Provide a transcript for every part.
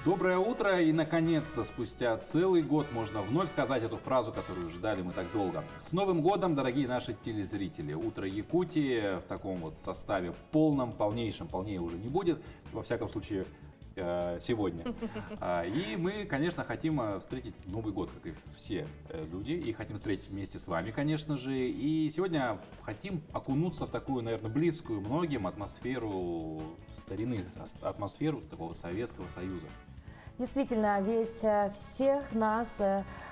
Доброе утро, и наконец-то спустя целый год можно вновь сказать эту фразу, которую ждали мы так долго. С Новым годом, дорогие наши телезрители! Утро Якутии в таком вот составе полном, полнейшем, полнее уже не будет, во всяком случае сегодня. И мы, конечно, хотим встретить Новый год, как и все люди, и хотим встретить вместе с вами, конечно же. И сегодня хотим окунуться в такую, наверное, близкую многим атмосферу старины, атмосферу такого Советского Союза. Действительно, ведь всех нас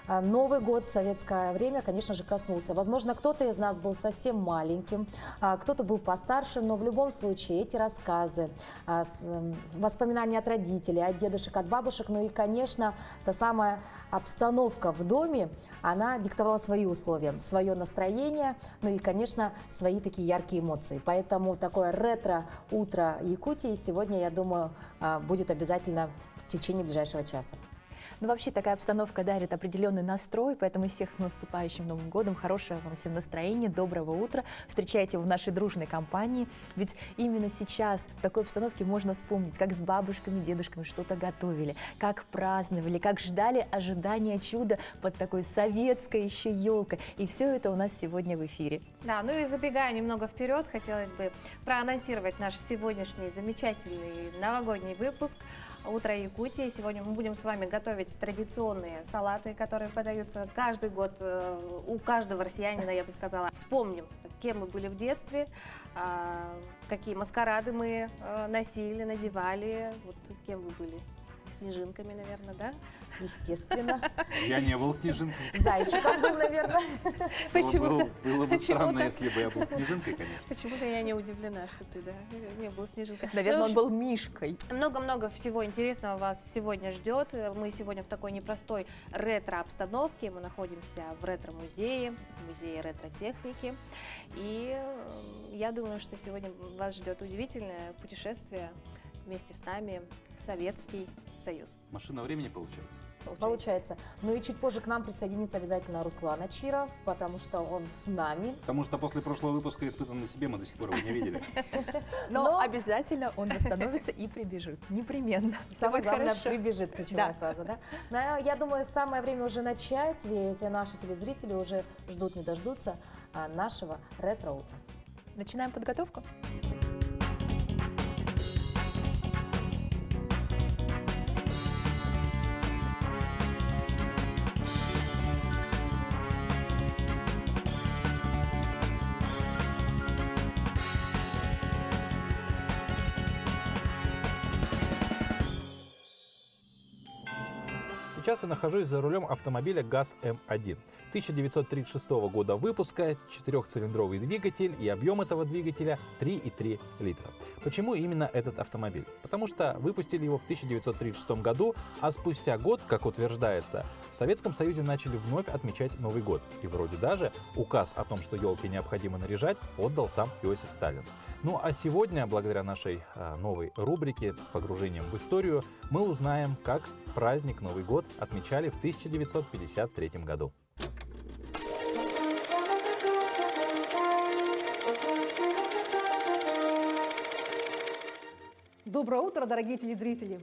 Новый год, советское время, конечно же, коснулся. Возможно, кто-то из нас был совсем маленьким, кто-то был постарше, но в любом случае эти рассказы, воспоминания от родителей, от дедушек, от бабушек, ну и, конечно, та самая обстановка в доме, она диктовала свои условия, свое настроение, ну и, конечно, свои такие яркие эмоции. Поэтому такое ретро-утро Якутии сегодня, я думаю, будет обязательно в течение ближайшего часа. Ну, вообще, такая обстановка дарит определенный настрой, поэтому всех с наступающим Новым годом, хорошего вам всем настроения, доброго утра, встречайте его в нашей дружной компании, ведь именно сейчас в такой обстановке можно вспомнить, как с бабушками, дедушками что-то готовили, как праздновали, как ждали ожидания чуда под такой советской еще елкой, и все это у нас сегодня в эфире. Да, ну и забегая немного вперед, хотелось бы проанонсировать наш сегодняшний замечательный новогодний выпуск «Утро Якутии». Сегодня мы будем с вами готовить традиционные салаты, которые подаются каждый год у каждого россиянина, я бы сказала. Вспомним, кем мы были в детстве, какие маскарады мы носили, надевали, вот кем вы были. Снежинками, наверное, да? Естественно. Я не был снежинкой. Зайчиком был, наверное. Было бы странно, если бы я был снежинкой, конечно. Почему-то я не удивлена, что ты, да, не был снежинкой. Наверное, он был мишкой. Много-много всего интересного вас сегодня ждет. Мы сегодня в такой непростой ретро-обстановке. Мы находимся в ретро-музее, музее ретро-техники. И я думаю, что сегодня вас ждет удивительное путешествие вместе с нами в Советский Союз. Машина времени получается? Получается. Ну и чуть позже к нам присоединится обязательно Руслан Ачиров, потому что он с нами. Потому что после прошлого выпуска «Испытан на себе» мы до сих пор его не видели. Но обязательно он восстановится и прибежит. Непременно. Самое главное, хорошо. прибежит, ключевая фраза, да? Но я думаю, самое время уже начать, ведь наши телезрители уже ждут, не дождутся нашего ретро-утра. Начинаем подготовку. Сейчас я нахожусь за рулем автомобиля ГАЗ-М1. 1936 года выпуска, 4-цилиндровый двигатель, и объем этого двигателя 3,3 литра. Почему именно этот автомобиль? Потому что выпустили его в 1936 году, а спустя год, как утверждается, в Советском Союзе начали вновь отмечать Новый год. И вроде даже указ о том, что елки необходимо наряжать, отдал сам Иосиф Сталин. Ну а сегодня, благодаря нашей новой рубрике с погружением в историю, мы узнаем, как праздник Новый год отмечали в 1953 году. Доброе утро, дорогие телезрители!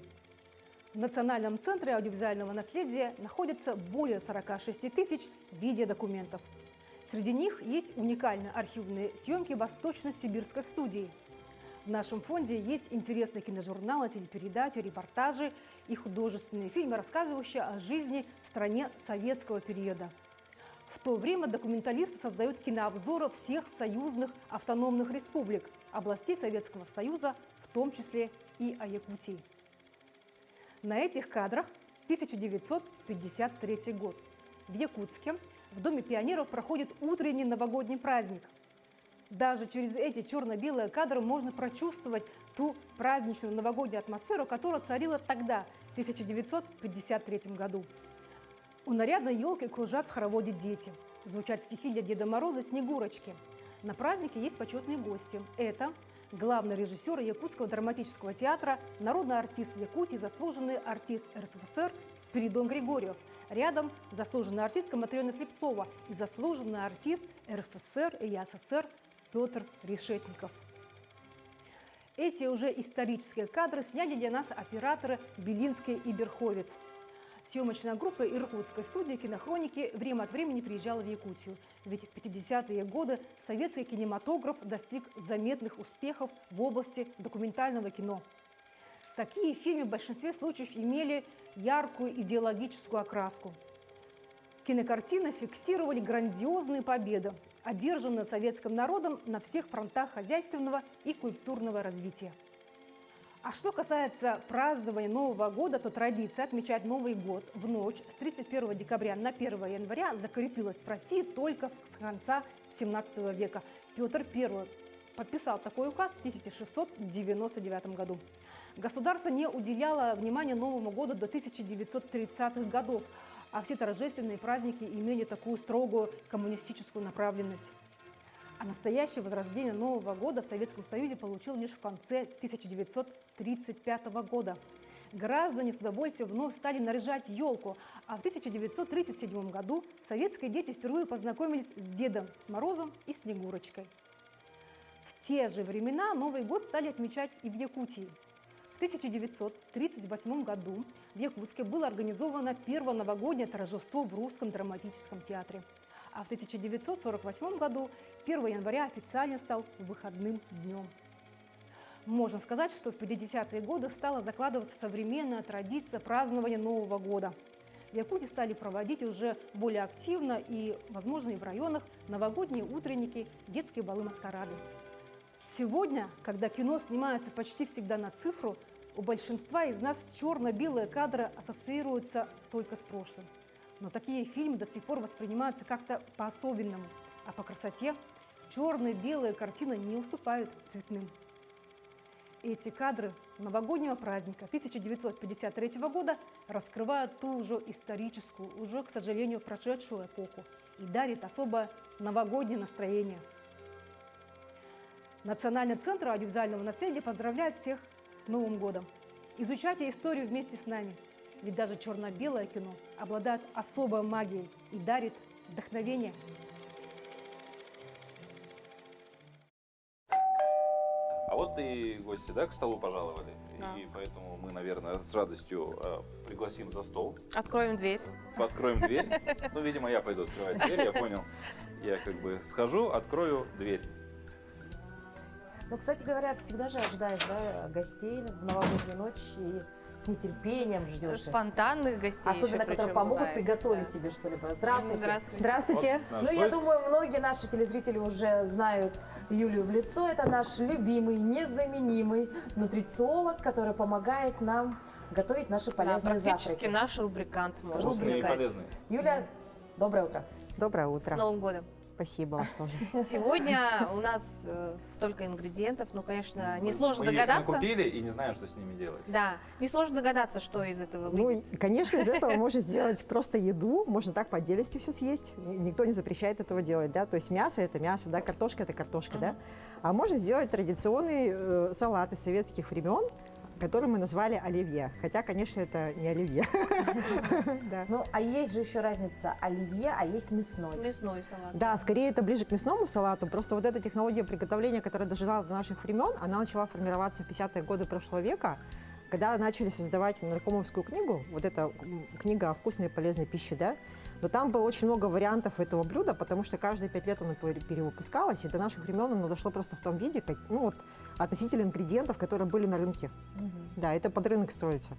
В Национальном центре аудиовизуального наследия находится более 46 тысяч видеодокументов. Среди них есть уникальные архивные съемки Восточно-Сибирской студии. В нашем фонде есть интересные киножурналы, телепередачи, репортажи и художественные фильмы, рассказывающие о жизни в стране советского периода. В то время документалисты создают кинообзоры всех союзных автономных республик, областей Советского Союза, в том числе и о Якутии. На этих кадрах 1953 год. В Якутске в Доме пионеров проходит утренний новогодний праздник. Даже через эти черно-белые кадры можно прочувствовать ту праздничную новогоднюю атмосферу, которая царила тогда, в 1953 году. У нарядной елки кружат в хороводе дети. Звучат стихи для Деда Мороза «Снегурочки». На празднике есть почетные гости. Это главный режиссер Якутского драматического театра, народный артист Якутии, заслуженный артист РСФСР Спиридон Григорьев. Рядом заслуженная артистка Матрена Слепцова и заслуженный артист РФСР и СССР Петр Решетников. Эти уже исторические кадры сняли для нас операторы Белинский и Берховец. Съемочная группа иркутской студии «Кинохроники» время от времени приезжала в Якутию. Ведь в 50-е годы советский кинематограф достиг заметных успехов в области документального кино. Такие фильмы в большинстве случаев имели яркую идеологическую окраску. Кинокартины фиксировали грандиозные победы, одержанные советским народом на всех фронтах хозяйственного и культурного развития. А что касается празднования Нового года, то традиция отмечать Новый год в ночь с 31 декабря на 1 января закрепилась в России только с конца XVII века. Петр I подписал такой указ в 1699 году. Государство не уделяло внимания Новому году до 1930-х годов, а все торжественные праздники имели такую строгую коммунистическую направленность. А настоящее возрождение Нового года в Советском Союзе получил лишь в конце 1935 года. Граждане с удовольствием вновь стали наряжать елку, а в 1937 году советские дети впервые познакомились с Дедом Морозом и Снегурочкой. В те же времена Новый год стали отмечать и в Якутии. В 1938 году в Якутске было организовано первое новогоднее торжество в Русском драматическом театре. А в 1948 году 1 января официально стал выходным днем. Можно сказать, что в 50-е годы стала закладываться современная традиция празднования Нового года. В Якутии стали проводить уже более активно и, возможно, и в районах новогодние утренники, детские балы-маскарады. Сегодня, когда кино снимается почти всегда на цифру, у большинства из нас черно-белые кадры ассоциируются только с прошлым. Но такие фильмы до сих пор воспринимаются как-то по-особенному. А по красоте черно-белые картины не уступают цветным. Эти кадры новогоднего праздника 1953 года раскрывают ту уже историческую, уже, к сожалению, прошедшую эпоху и дарят особое новогоднее настроение. Национальный центр аудиовизуального наследия поздравляет всех с Новым годом. Изучайте историю вместе с нами. Ведь даже черно-белое кино обладает особой магией и дарит вдохновение. А вот и гости, да, к столу пожаловали. Да. И поэтому мы, наверное, с радостью пригласим за стол. Откроем дверь. Откроем дверь. Ну, видимо, я пойду открывать дверь, я понял. Я как бы схожу, открою дверь. Ну, кстати говоря, всегда же ожидаешь, да, гостей в новогоднюю ночь и с нетерпением ждешь их. Спонтанных гостей. Особенно, еще которые причем помогут бывает, приготовить да. тебе что-либо. Здравствуйте. Здравствуйте. Здравствуйте. Вот наш Ну, я гость. думаю, многие наши телезрители уже знают Юлию в лицо. Это наш любимый, незаменимый нутрициолог, который помогает нам готовить наши Да, полезные практически завтраки. наш рубрикант, можно Вкусные и сказать. полезные. Юля, доброе утро. Доброе С утро. Новым годом. Спасибо вас тоже. Сегодня у нас столько ингредиентов, ну, конечно, Мы несложно их догадаться. накупили и не знаем, что с ними делать. Да, несложно догадаться, что из этого Ну, выйдет. и, конечно, из этого можно сделать просто еду, можно так по отдельности все съесть. Никто не запрещает этого делать, да. То есть мясо – это мясо, да, картошка – это картошка, да. А можно сделать традиционный салат из советских времен, который мы назвали оливье. Хотя, конечно, это не оливье. Да. Ну, а есть же еще разница оливье, а есть мясной. Мясной салат. Да, скорее это ближе к мясному салату. Просто вот эта технология приготовления, которая дожила до наших времен, она начала формироваться в 50-е годы прошлого века, когда начали создавать наркомовскую книгу, вот эта книга о вкусной и полезной пище, да, но там было очень много вариантов этого блюда, потому что каждые 5 лет оно перевыпускалось, и до наших времен оно дошло просто в том виде, как, ну, вот, относительно ингредиентов, которые были на рынке. Да, это под рынок строится.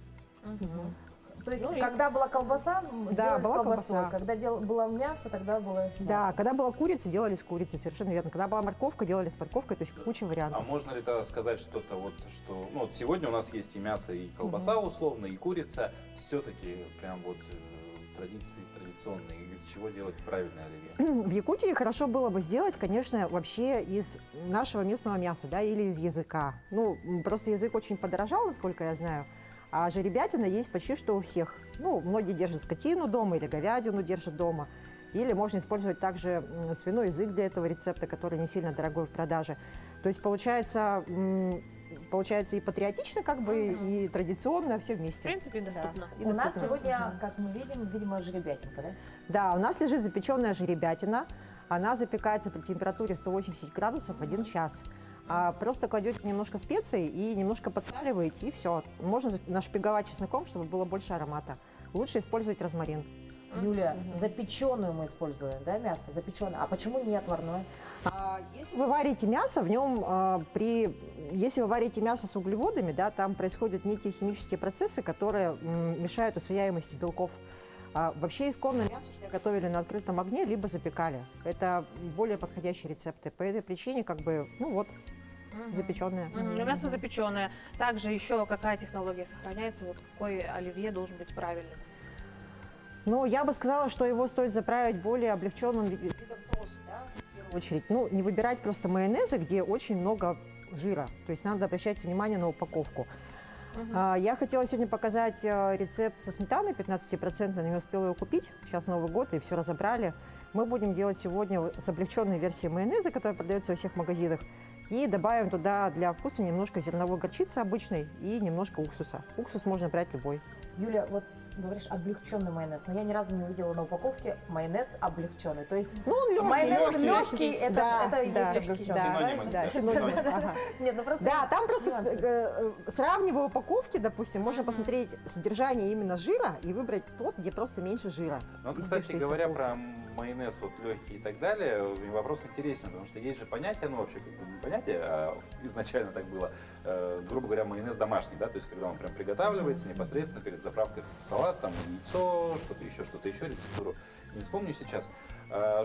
То есть, Ну и- когда была колбаса, делали с была колбасой. колбаса. Когда было мясо, тогда было с Да, мясом. когда была курица, делали с курицей, совершенно верно. Когда была морковка, делали с морковкой, то есть куча А вариантов. можно ли тогда сказать что-то вот, что... Ну, вот сегодня у нас есть и мясо, и колбаса условно, и курица. Все-таки прям вот традиции традиционные. Из чего делать правильное оливье? В Якутии хорошо было бы сделать, конечно, вообще из нашего местного мяса, да, или из языка. Ну, просто язык очень подорожал, насколько я знаю, а жеребятина есть почти что у всех. Ну, многие держат скотину дома или говядину держат дома. Или можно использовать также свиной язык для этого рецепта, который не сильно дорогой в продаже. То есть получается и патриотично, как бы, и традиционно, все В вместе. принципе, доступно. И У нас доступно. сегодня, как мы видим, видимо, жеребятинка, да? Да, у нас лежит запеченная жеребятина. Она запекается при температуре 180 градусов 1 час. А просто кладете немножко специй и немножко подсаливаете, и все. Можно нашпиговать чесноком, чтобы было больше аромата. Лучше использовать розмарин. Юля, запеченную мы используем, да, мясо? Запеченное. А почему не отварное? Если вы варите мясо, в нем если вы варите мясо с углеводами, да, там происходят некие химические процессы, которые мешают усвояемости белков. Вообще исконно мясо всегда готовили на открытом огне, либо запекали. Это более подходящие рецепты. По этой причине, как бы, ну вот, запеченное. Мясо запеченное. Также еще какая технология сохраняется? Вот какой оливье должен быть правильным? Ну, я бы сказала, что его стоит заправить более облегченным видом соуса, да, в первую очередь. Ну, не выбирать просто майонезы, где очень много жира. То есть надо обращать внимание на упаковку. Я хотела сегодня показать рецепт со сметаной 15%, не успела его купить. Сейчас Новый год, и все разобрали. Мы будем делать сегодня с облегченной версией майонеза, которая продается во всех магазинах. И добавим туда для вкуса немножко зерновой горчицы обычной и немножко уксуса. Уксус можно брать любой. Юля, вот говоришь облегченный майонез, но я ни разу не увидела на упаковке майонез облегченный. То есть Ну, он легкий, майонез легкий. легкий, это, Да, это и да, есть облегченный, да, правильно? да, синоним. Ага. Нет, ну просто... Да, там просто нюансы. сравнивая упаковки, допустим, можно посмотреть содержание именно жира и выбрать тот, где просто меньше жира. Ну, вот, из кстати тех, что есть говоря, на полке. про майонез вот легкий и так далее, мне вопрос интересен, потому что есть же понятие, ну вообще как бы не понятие, а изначально так было, грубо говоря, майонез домашний, да, то есть когда он прям приготавливается непосредственно перед заправкой в салат, там яйцо, что-то еще, рецептуру не вспомню сейчас.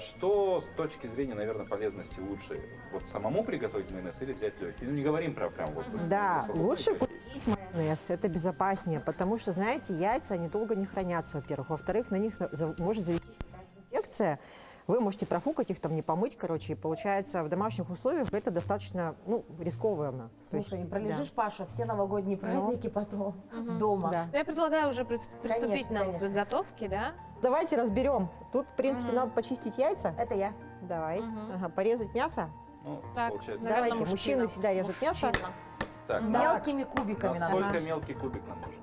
Что с точки зрения, наверное, полезности лучше, вот самому приготовить майонез или взять легкий? Ну не говорим про прям вот. Да, насколько лучше легкий. купить майонез, это безопаснее, потому что, знаете, яйца, они долго не хранятся, во-первых. Во-вторых, на них может завестись какая-то инфекция. Вы можете профукать их, там, не помыть, короче, и получается в домашних условиях это достаточно, ну, рискованно. То есть, Слушай, пролежишь, Паша, все новогодние Ну. праздники потом дома. да. Я предлагаю уже приступить Конечно, нам конечно. к готовке, да? Давайте разберем. Тут, в принципе, надо почистить яйца. Это я. Давай. Ага, порезать мясо. Ну, Так, получается. наверное, Давайте, мужчина. мужчины всегда режут мясо. Мужчина. Так, Мелкими кубиками надо. насколько Ага. мелкий кубик нам нужен?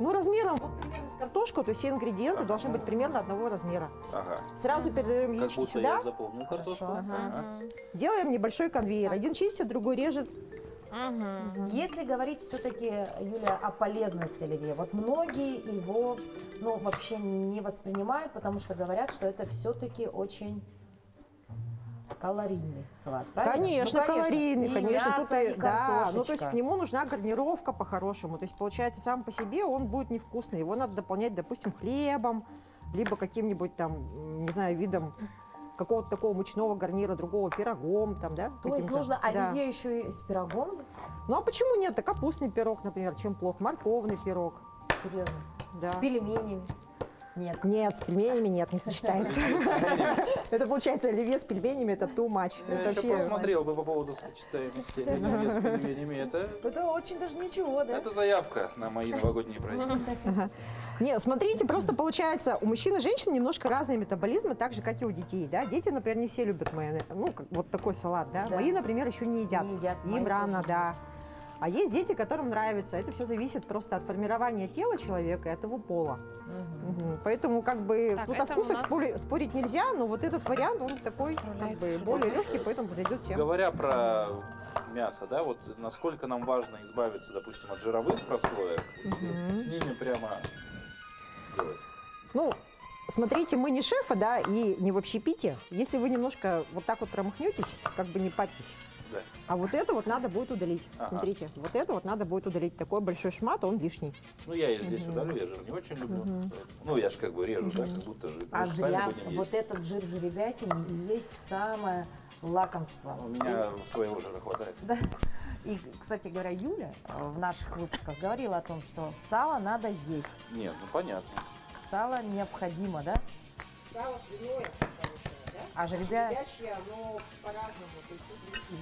Ну, размером, вот примерно с картошку, то есть все ингредиенты должны быть примерно одного размера. Ага. Сразу передаем Как яички будто сюда, я запомнил картошку. Хорошо. Ага. делаем небольшой конвейер. Один чистит, другой режет. Если говорить все-таки, Юля, о полезности оливье, вот многие его, ну, вообще не воспринимают, потому что говорят, что это все-таки очень калорийный салат, правильно? Конечно, Ну, калорийный, и конечно. мясо, и да, ну, то есть картошечка. к нему нужна гарнировка по-хорошему. То есть, получается, сам по себе он будет невкусный. Его надо дополнять, допустим, хлебом, либо каким-нибудь там, не знаю, видом какого-то такого мучного гарнира, другого пирогом, там, да? То есть каким-то. нужно Да. оливье еще и с пирогом? Ну, а почему нет? Да капустный пирог, например, чем плохо? Морковный пирог, Серьезно? да. С пельменями? Нет. Нет, с пельменями нет, не сочетается. Это получается оливье с пельменями, это too much. Я Это еще вообще- посмотрел бы по поводу сочетаемости оливье с пельменями. Это очень даже ничего, да? Это заявка на мои новогодние праздники. Не, смотрите, просто получается, у мужчин и женщин немножко разные метаболизмы, так же, как и у детей, да. Дети, например, не все любят майонез, ну, как вот такой салат, да. Да. Мои, например, еще не едят. Не едят, Им мои рано, тоже. да. А есть дети, которым нравится. Это все зависит просто от формирования тела человека и от его пола. Мгм. Поэтому, как бы, Так, тут о это у вкусах нас- спорить нельзя, но вот этот вариант, он такой, как Отправляется бы, сюда. более легкий, поэтому подойдет всем. Говоря про мясо, да, вот насколько нам важно избавиться, допустим, от жировых прослоек, и с ними прямо делать. Ну, смотрите, мы не шефы, да, и не в общепите. Если вы немножко вот так вот промахнетесь, как бы не парьтесь. Да. А вот это вот надо будет удалить. Ага. Смотрите, вот это вот надо будет удалить. Такой большой шмат, он лишний. Ну, я и здесь удалю, я жир не очень люблю. Ну, я же как бы режу, да, как будто жир. А Мы же сами зря будем вот есть. этот жир в жеребятине и есть самое лакомство. У меня своего жира хватает. Да. И, кстати говоря, Юля в наших выпусках говорила о том, что сало надо есть. Нет, ну понятно. Сало необходимо, да? Сало свиное, А жеребя... оно по-разному.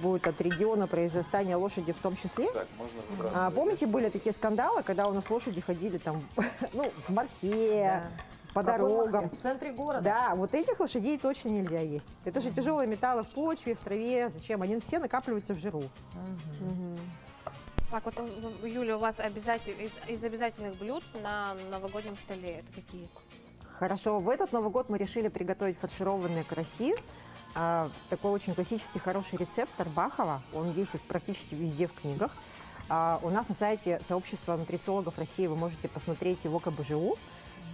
Будет от региона произрастания лошади в том числе. Так, можно выбрасывать. Помните, были такие скандалы, когда у нас лошади ходили там, ну, в морфе, по Какой дорогам. махе? В центре города. Да, вот этих лошадей точно нельзя есть. Это же тяжелые металлы в почве, в траве. Зачем? Они все накапливаются в жиру. Мгм. Так, вот, Юля, у вас из обязательных блюд на новогоднем столе это какие? Хорошо, в этот Новый год мы решили приготовить фаршированные караси. такой очень классический хороший рецепт Арбахова. Он есть вот практически везде в книгах. У нас на сайте сообщества нутрициологов России вы можете посмотреть его КБЖУ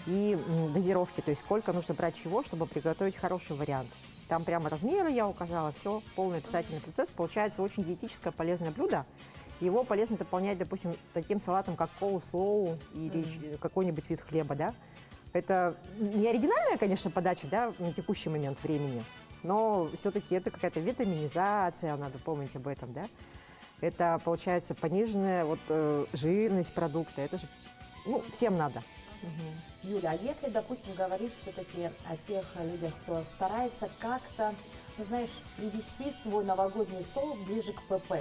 и дозировки, то есть сколько нужно брать чего, чтобы приготовить хороший вариант. Там прямо размеры я указала, все, полный описательный процесс. Получается очень диетическое полезное блюдо. Его полезно дополнять, допустим, таким салатом, как коулслоу или какой-нибудь вид хлеба, да. Это не оригинальная, конечно, подача, да, на текущий момент времени, но все-таки это какая-то витаминизация, надо помнить об этом, да. Это, получается, пониженная жирность продукта, это же, всем надо. Юля, а если, допустим, говорить все-таки о тех людях, кто старается как-то, привести свой новогодний стол ближе к ПП,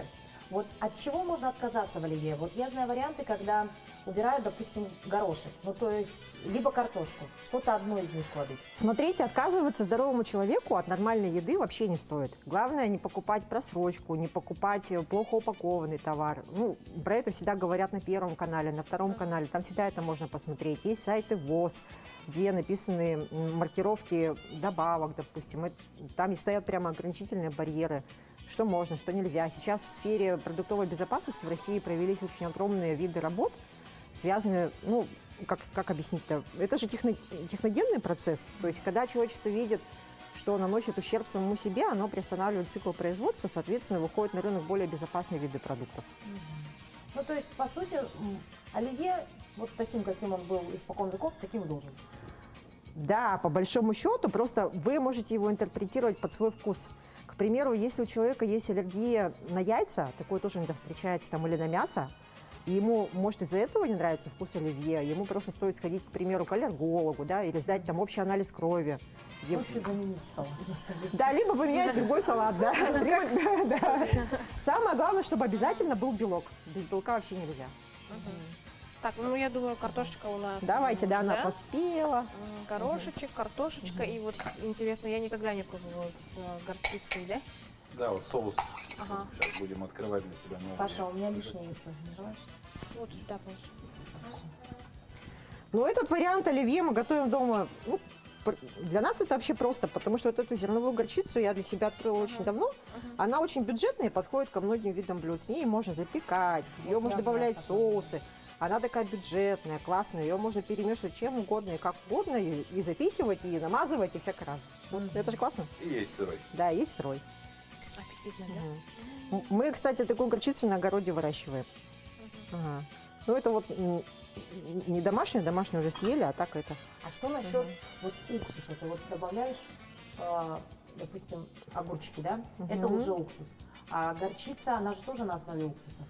вот от чего можно отказаться в оливье? Вот я знаю варианты, когда убирают, допустим, горошек, то есть либо картошку, что-то одно из них кладут. Смотрите, отказываться здоровому человеку от нормальной еды вообще не стоит. Главное не покупать просрочку, не покупать плохо упакованный товар. Про это всегда говорят на Первом канале, на Втором канале, там всегда это можно посмотреть. Есть сайты ВОЗ, где написаны маркировки добавок, допустим, там и стоят прямо ограничительные барьеры. Что можно, что нельзя. Сейчас в сфере продуктовой безопасности в России провелись очень огромные виды работ, связанные, как объяснить-то, это же техногенный процесс. То есть, когда человечество видит, что наносит ущерб самому себе, оно приостанавливает цикл производства, соответственно, выходит на рынок более безопасные виды продуктов. То есть, по сути, оливье, вот таким, каким он был испокон веков, таким и должен быть. Да, по большому счету, просто вы можете его интерпретировать под свой вкус. К примеру, если у человека есть аллергия на яйца, такое тоже иногда встречается, или на мясо, и ему, может, из-за этого не нравится вкус оливье, ему просто стоит сходить, к примеру, к аллергологу, да, или сдать общий анализ крови. Проще заменить салат на столе. Да, либо поменять другой салат, да. Самое главное, чтобы обязательно был белок. Без белка вообще нельзя. Так, я думаю, картошечка у нас. Давайте, она поспела. Горошечек, картошечка. И вот интересно, я никогда не пробовала с горчицей, да? Да, вот соус сейчас будем открывать для себя новый. Паша, у меня лишнее яйцо, не желаешь? Вот сюда просто. Этот вариант оливье мы готовим дома. Для нас это вообще просто, потому что эту зерновую горчицу я для себя открыла очень давно. Она очень бюджетная и подходит ко многим видам блюд. С ней можно запекать, ее можно добавлять в соусы. Она такая бюджетная, классная, ее можно перемешивать чем угодно и как угодно, и запихивать, и намазывать, и всякое разное. Это же классно. И есть сырой. Да, есть сырой. Аппетитно, да? Мы, кстати, такую горчицу на огороде выращиваем. Это не домашнюю уже съели, а так это. А что насчет уксуса? Ты добавляешь, допустим, огурчики, да? Это уже уксус. А горчица, она же тоже на основе уксуса.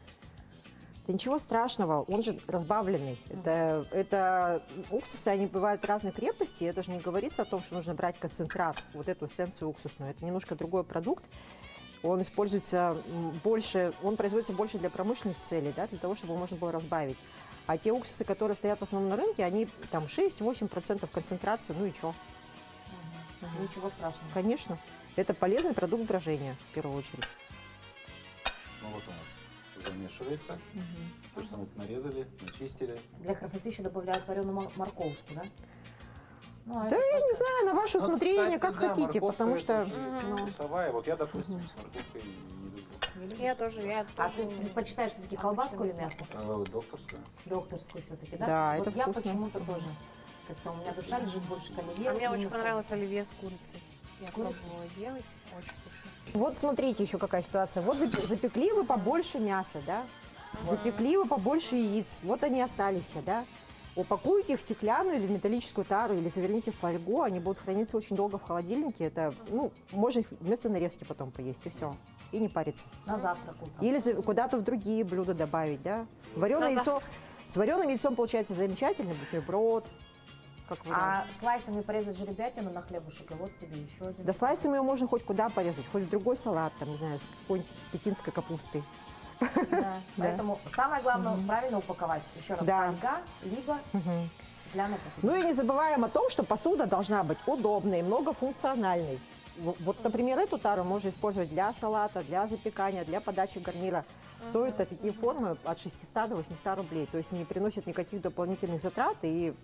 Да ничего страшного, он же разбавленный. Это уксусы, они бывают разной крепости, это же не говорится о том, что нужно брать концентрат, эту эссенцию уксусную. Это немножко другой продукт. Он используется больше, он производится больше для промышленных целей, да, для того, чтобы его можно было разбавить. А те уксусы, которые стоят в основном на рынке, они там 6-8% концентрации, и что? Ничего страшного. Конечно. Это полезный продукт брожения, в первую очередь. У нас замешивается. То, что мы нарезали, начистили. Для красоты еще добавляют вареную морковушку, да? Да, я не знаю, на ваше усмотрение, как хотите, потому что... Вкусовая. Я, допустим, с морковкой не люблю. Я тоже. А ты предпочитаешь все-таки колбаску или мясо? Докторскую. Докторскую все-таки, да? Да, это я вкусно. почему-то тоже. Как-то у меня душа лежит больше к оливье. А мне именно очень с понравилось колбасой. оливье с курицей. Я курицей? пробовала делать, очень вкусно. Смотрите, еще какая ситуация. Запекли вы побольше мяса, да? Запекли вы побольше яиц. Они остались, да? Упакуйте их в стеклянную или в металлическую тару, или заверните в фольгу, они будут храниться очень долго в холодильнике. Это, можно их вместо нарезки потом поесть, и все. И не париться. На завтрак утром. Или куда-то в другие блюда добавить, да? Вареное яйцо. С вареным яйцом получается замечательный бутерброд. Как вариант. А слайсами порезать жеребятину на хлебушек, и вот тебе еще один. Да слайсами ее можно хоть куда порезать, хоть в другой салат, там, не знаю, с какой-нибудь пекинской капустой. Да. Поэтому самое главное правильно упаковать. Еще раз, Да. фольга, либо стеклянная посуда. И не забываем о том, что посуда должна быть удобной, многофункциональной. Например, эту тару можно использовать для салата, для запекания, для подачи гарнира. Стоят такие формы от 600 до 800 рублей. То есть не приносят никаких дополнительных затрат. И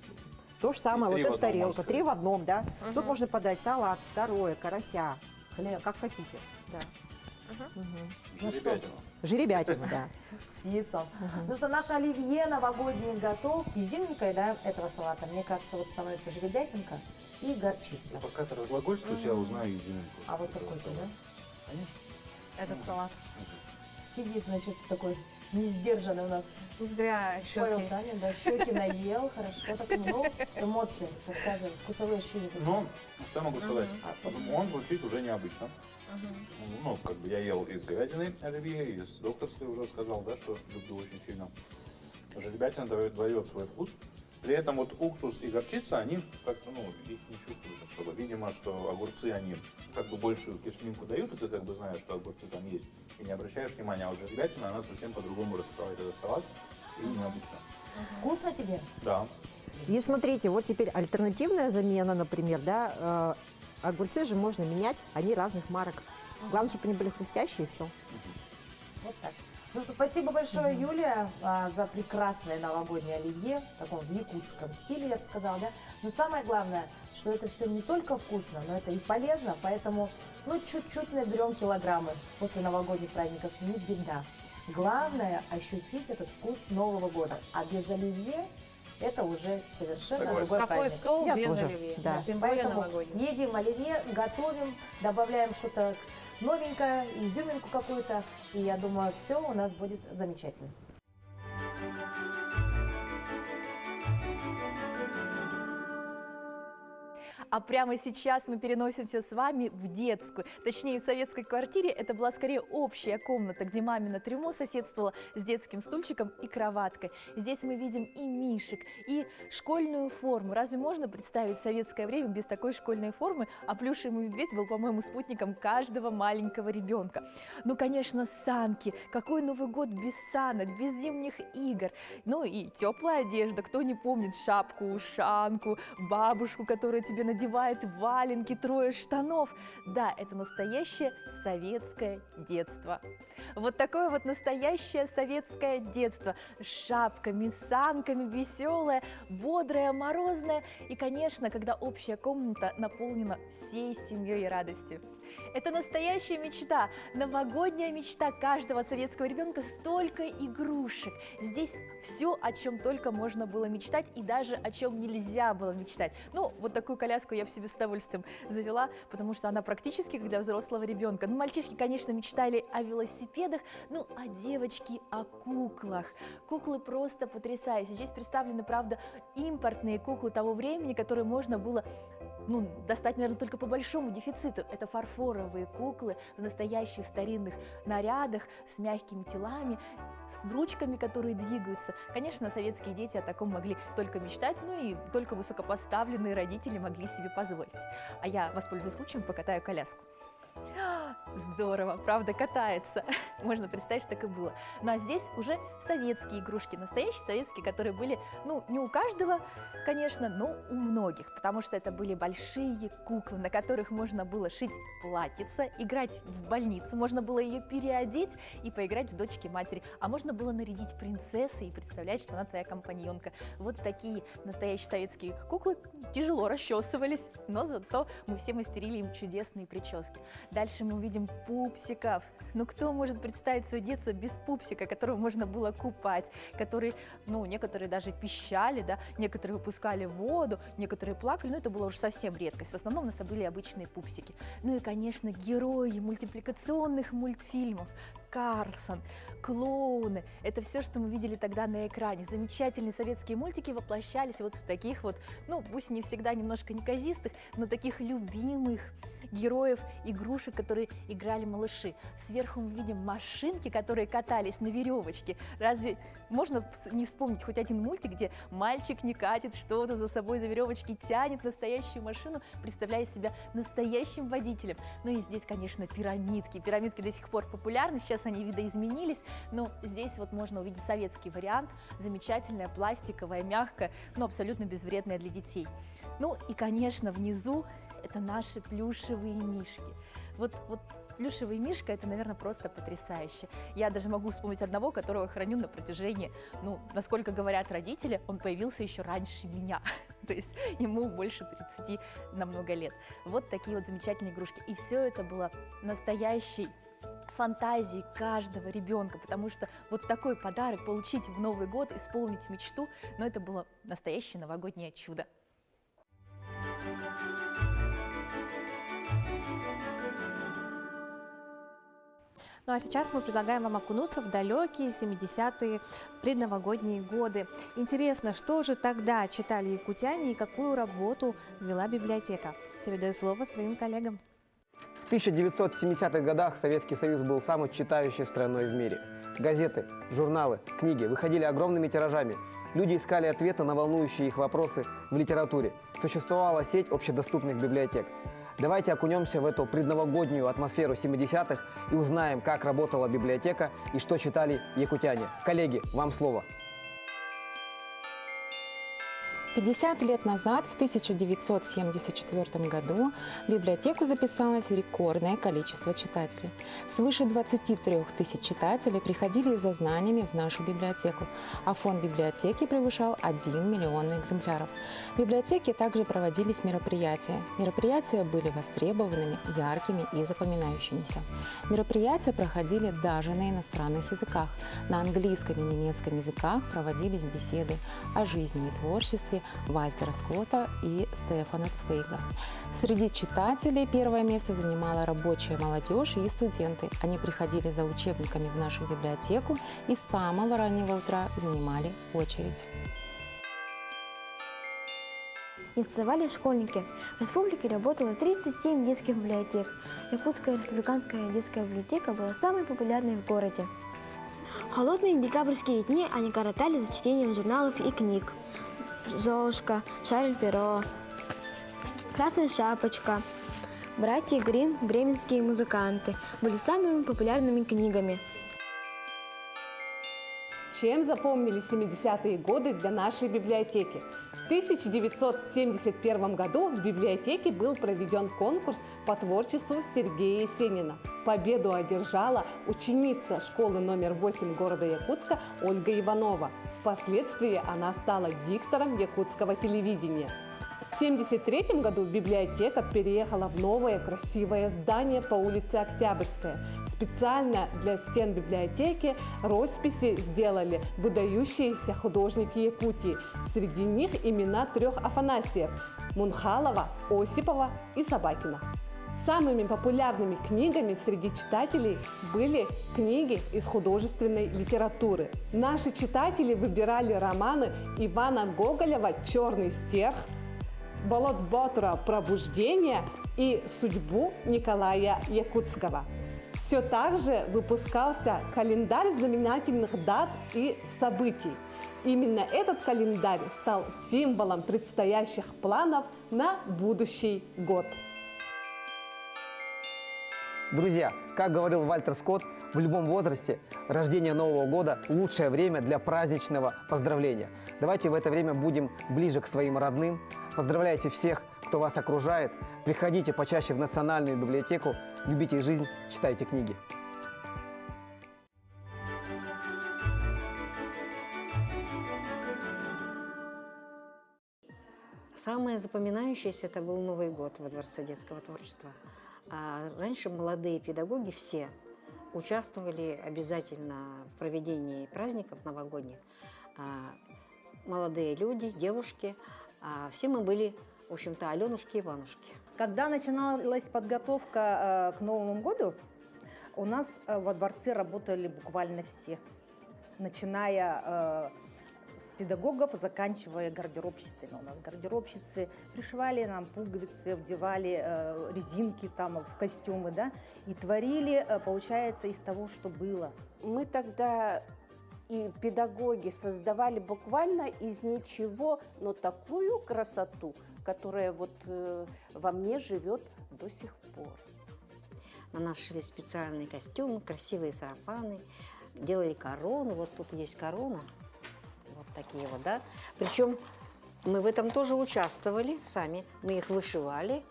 то же самое, И 3 в эта одном, тарелка, можно 3 в одном, да. Тут можно подать салат, второе, карася, Хлеб. как хотите. Да. Мгм. Ну что? Жеребятина. Жеребятина, да. С яйцом. Ну что, наше оливье, новогодние готовки, зимненькое, да, этого салата, мне кажется, вот становится жеребятинка и горчица. Пока ты разглагольствуешь, я узнаю изюминку. А вот этого такой-то, салата. да? Конечно. Этот салат. Сидит, значит, такой несдержанный у нас. Не зря Понял, щеки. Таня, да, щеки наел, хорошо, так, ну, эмоции, рассказывай, вкусовые ощущения. какие. Ну, что я могу сказать? А, Он звучит уже необычно. Ну, как бы я ел из говядины оливье, из докторской уже сказал, да, что люблю очень сильно. Жеребятина дает свой вкус. При этом вот уксус и горчица, они как-то, ну, их не чувствуют особо. Видимо, что огурцы, они как бы большую кислинку дают, и ты как бы знаешь, что огурцы там есть, и не обращаешь внимания. А вот жеребятина, она совсем по-другому раскрывает этот салат, и необычно. Вкусно тебе? Да. И смотрите, вот теперь альтернативная замена, например, да, огурцы же можно менять, они разных марок. Главное, чтобы они были хрустящие, и все. Вот так. Ну что, спасибо большое, Юлия, за прекрасное новогоднее оливье, в таком якутском стиле, я бы сказала, да. Но самое главное, что это все не только вкусно, но это и полезно, поэтому, ну, чуть-чуть наберем килограммы после новогодних праздников, не беда. Главное ощутить этот вкус Нового года, а без оливье это уже совершенно Согласен. другой Какой праздник. стол Я без тоже, оливье? да. Тем более Поэтому новогодний. едим оливье, готовим, добавляем что-то новенькое, изюминку какую-то, и я думаю, все у нас будет замечательно. А прямо сейчас мы переносимся с вами в детскую. Точнее, в советской квартире это была скорее общая комната, где мамино трюмо соседствовало с детским стульчиком и кроваткой. Здесь мы видим и мишек, и школьную форму. Разве можно представить советское время без такой школьной формы? А плюшевый медведь был, по-моему, спутником каждого маленького ребенка. Ну, конечно, санки. Какой Новый год без санок, без зимних игр? Ну и теплая одежда. Кто не помнит шапку-ушанку, бабушку, которая тебе надевает валенки, трое штанов. Да, это настоящее советское детство. Вот такое вот настоящее советское детство. С шапками, санками, веселое, бодрое, морозное. И, конечно, когда общая комната наполнена всей семьей и радостью. Это настоящая мечта, новогодняя мечта каждого советского ребенка. Столько игрушек. Здесь все, о чем только можно было мечтать, и даже о чем нельзя было мечтать. Ну, вот такую коляску я в себе с удовольствием завела, потому что она практически как для взрослого ребенка. Ну, мальчишки, конечно, мечтали о велосипедах, ну, а девочки о куклах. Куклы просто потрясающие. Здесь представлены, правда, импортные куклы того времени, которые можно было достать, наверное, только по большому дефициту. Это фарфоровые куклы в настоящих старинных нарядах, с мягкими телами, с ручками, которые двигаются. Конечно, советские дети о таком могли только мечтать, ну и только высокопоставленные родители могли себе позволить. А я воспользуюсь случаем, покатаю коляску. Здорово, правда, катается. Можно представить, что так и было. Ну а здесь уже советские игрушки, настоящие советские, которые были, не у каждого, конечно, но у многих, потому что это были большие куклы, на которых можно было шить платьица, играть в больницу, можно было ее переодеть и поиграть в дочки-матери, а можно было нарядить принцессой и представлять, что она твоя компаньонка. Вот такие настоящие советские куклы тяжело расчесывались, но зато мы все мастерили им чудесные прически. Дальше мы увидим пупсиков. Ну кто может представить свое детство без пупсика, которого можно было купать, который, некоторые даже пищали, да, некоторые выпускали воду, некоторые плакали, но это была уже совсем редкость. В основном у нас были обычные пупсики. Ну и, конечно, герои мультипликационных мультфильмов. Карлсон, клоуны. Это все, что мы видели тогда на экране. Замечательные советские мультики воплощались вот в таких вот, пусть не всегда немножко неказистых, но таких любимых героев, игрушек, которые играли малыши. Сверху мы видим машинки, которые катались на веревочке. Разве можно не вспомнить хоть один мультик, где мальчик не катит что-то за собой за веревочки, тянет настоящую машину, представляя себя настоящим водителем? Ну и здесь, конечно, пирамидки. Пирамидки до сих пор популярны, сейчас они видоизменились, но здесь вот можно увидеть советский вариант, замечательная, пластиковая, мягкая, но абсолютно безвредная для детей. Ну и, конечно, внизу это наши плюшевые мишки. Вот плюшевый мишка – это, наверное, просто потрясающе. Я даже могу вспомнить одного, которого храню на протяжении, насколько говорят родители, он появился еще раньше меня. То есть ему больше 30 на много лет. Вот такие вот замечательные игрушки. И все это было настоящей фантазией каждого ребенка, потому что вот такой подарок получить в Новый год, исполнить мечту, это было настоящее новогоднее чудо. Ну а сейчас мы предлагаем вам окунуться в далекие 70-е предновогодние годы. Интересно, что же тогда читали якутяне и какую работу вела библиотека? Передаю слово своим коллегам. В 1970-х годах Советский Союз был самой читающей страной в мире. Газеты, журналы, книги выходили огромными тиражами. Люди искали ответы на волнующие их вопросы в литературе. Существовала сеть общедоступных библиотек. Давайте окунемся в эту предновогоднюю атмосферу 70-х и узнаем, как работала библиотека и что читали якутяне. Коллеги, вам слово. 50 лет назад, в 1974 году, в библиотеку записалось рекордное количество читателей. Свыше 23 тысяч читателей приходили за знаниями в нашу библиотеку, а фонд библиотеки превышал 1 миллион экземпляров. В библиотеке также проводились мероприятия. Мероприятия были востребованными, яркими и запоминающимися. Мероприятия проходили даже на иностранных языках. На английском и немецком языках проводились беседы о жизни и творчестве Вальтера Скотта и Стефана Цвейга. Среди читателей первое место занимала рабочая молодежь и студенты. Они приходили за учебниками в нашу библиотеку и с самого раннего утра занимали очередь. Инициировали школьники. В республике работало 37 детских библиотек. Якутская республиканская детская библиотека была самой популярной в городе. В холодные декабрьские дни они коротали за чтением журналов и книг. «Золушка», «Шарль-Перо», «Красная шапочка», «Братья Гримм», «Бременские музыканты» были самыми популярными книгами. Чем запомнились 70-е годы для нашей библиотеки? В 1971 году в библиотеке был проведен конкурс по творчеству Сергея Есенина. Победу одержала ученица школы номер 8 города Якутска Ольга Иванова. Впоследствии она стала диктором якутского телевидения. В 1973 году библиотека переехала в новое красивое здание по улице Октябрьская. Специально для стен библиотеки росписи сделали выдающиеся художники Якутии. Среди них имена 3 Афанасиев – Мунхалова, Осипова и Собакина. Самыми популярными книгами среди читателей были книги из художественной литературы. Наши читатели выбирали романы Ивана Гоголева «Черный стерх», Болот-Ботра «Пробуждение» и «Судьбу» Николая Якутского. Все так же выпускался календарь знаменательных дат и событий. Именно этот календарь стал символом предстоящих планов на будущий год. Друзья, как говорил Вальтер Скотт, в любом возрасте рождение Нового года – лучшее время для праздничного поздравления. Давайте в это время будем ближе к своим родным. Поздравляйте всех, кто вас окружает. Приходите почаще в Национальную библиотеку. Любите жизнь, читайте книги. Самое запоминающееся это был Новый год во Дворце детского творчества. А раньше молодые педагоги все участвовали обязательно в проведении праздников новогодних. Молодые люди, девушки, все мы были, в общем-то, Аленушки и Иванушки. Когда начиналась подготовка к Новому году, у нас во дворце работали буквально все, начиная с педагогов, заканчивая гардеробщицами. У нас гардеробщицы пришивали нам пуговицы, вдевали резинки там в костюмы, да, и творили, получается, из того, что было. Мы тогда и педагоги создавали буквально из ничего, но такую красоту, которая вот во мне живет до сих пор. На нас шили специальные костюмы, красивые сарафаны, делали корону. Вот тут есть корона. Вот такие вот, да. Причем мы в этом тоже участвовали сами. Мы их вышивали,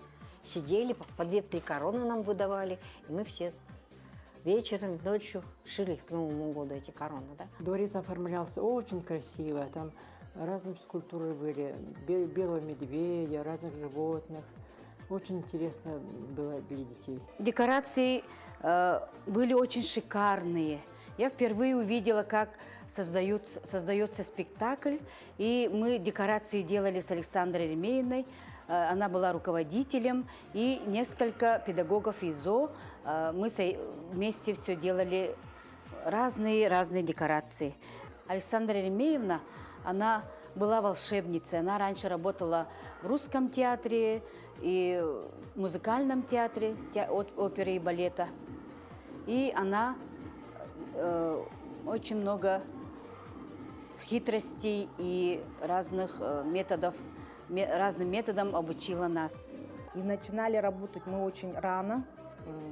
сидели, по 2-3 короны нам выдавали, и мы все вечером, ночью шили к Новому году эти короны, да. Дворец оформлялся очень красиво, там разные скульптуры были, белого медведя, разных животных. Очень интересно было для детей. Декорации были очень шикарные. Я впервые увидела, как создается спектакль, и мы декорации делали с Александрой Ремеевной. Она была руководителем, и несколько педагогов ИЗО. Мы вместе все делали разные декорации. Александра Ремеевна, она была волшебницей. Она раньше работала в русском театре и в музыкальном театре, оперы и балета. И она очень много хитростей и разным методом обучила нас. И начинали работать мы очень рано,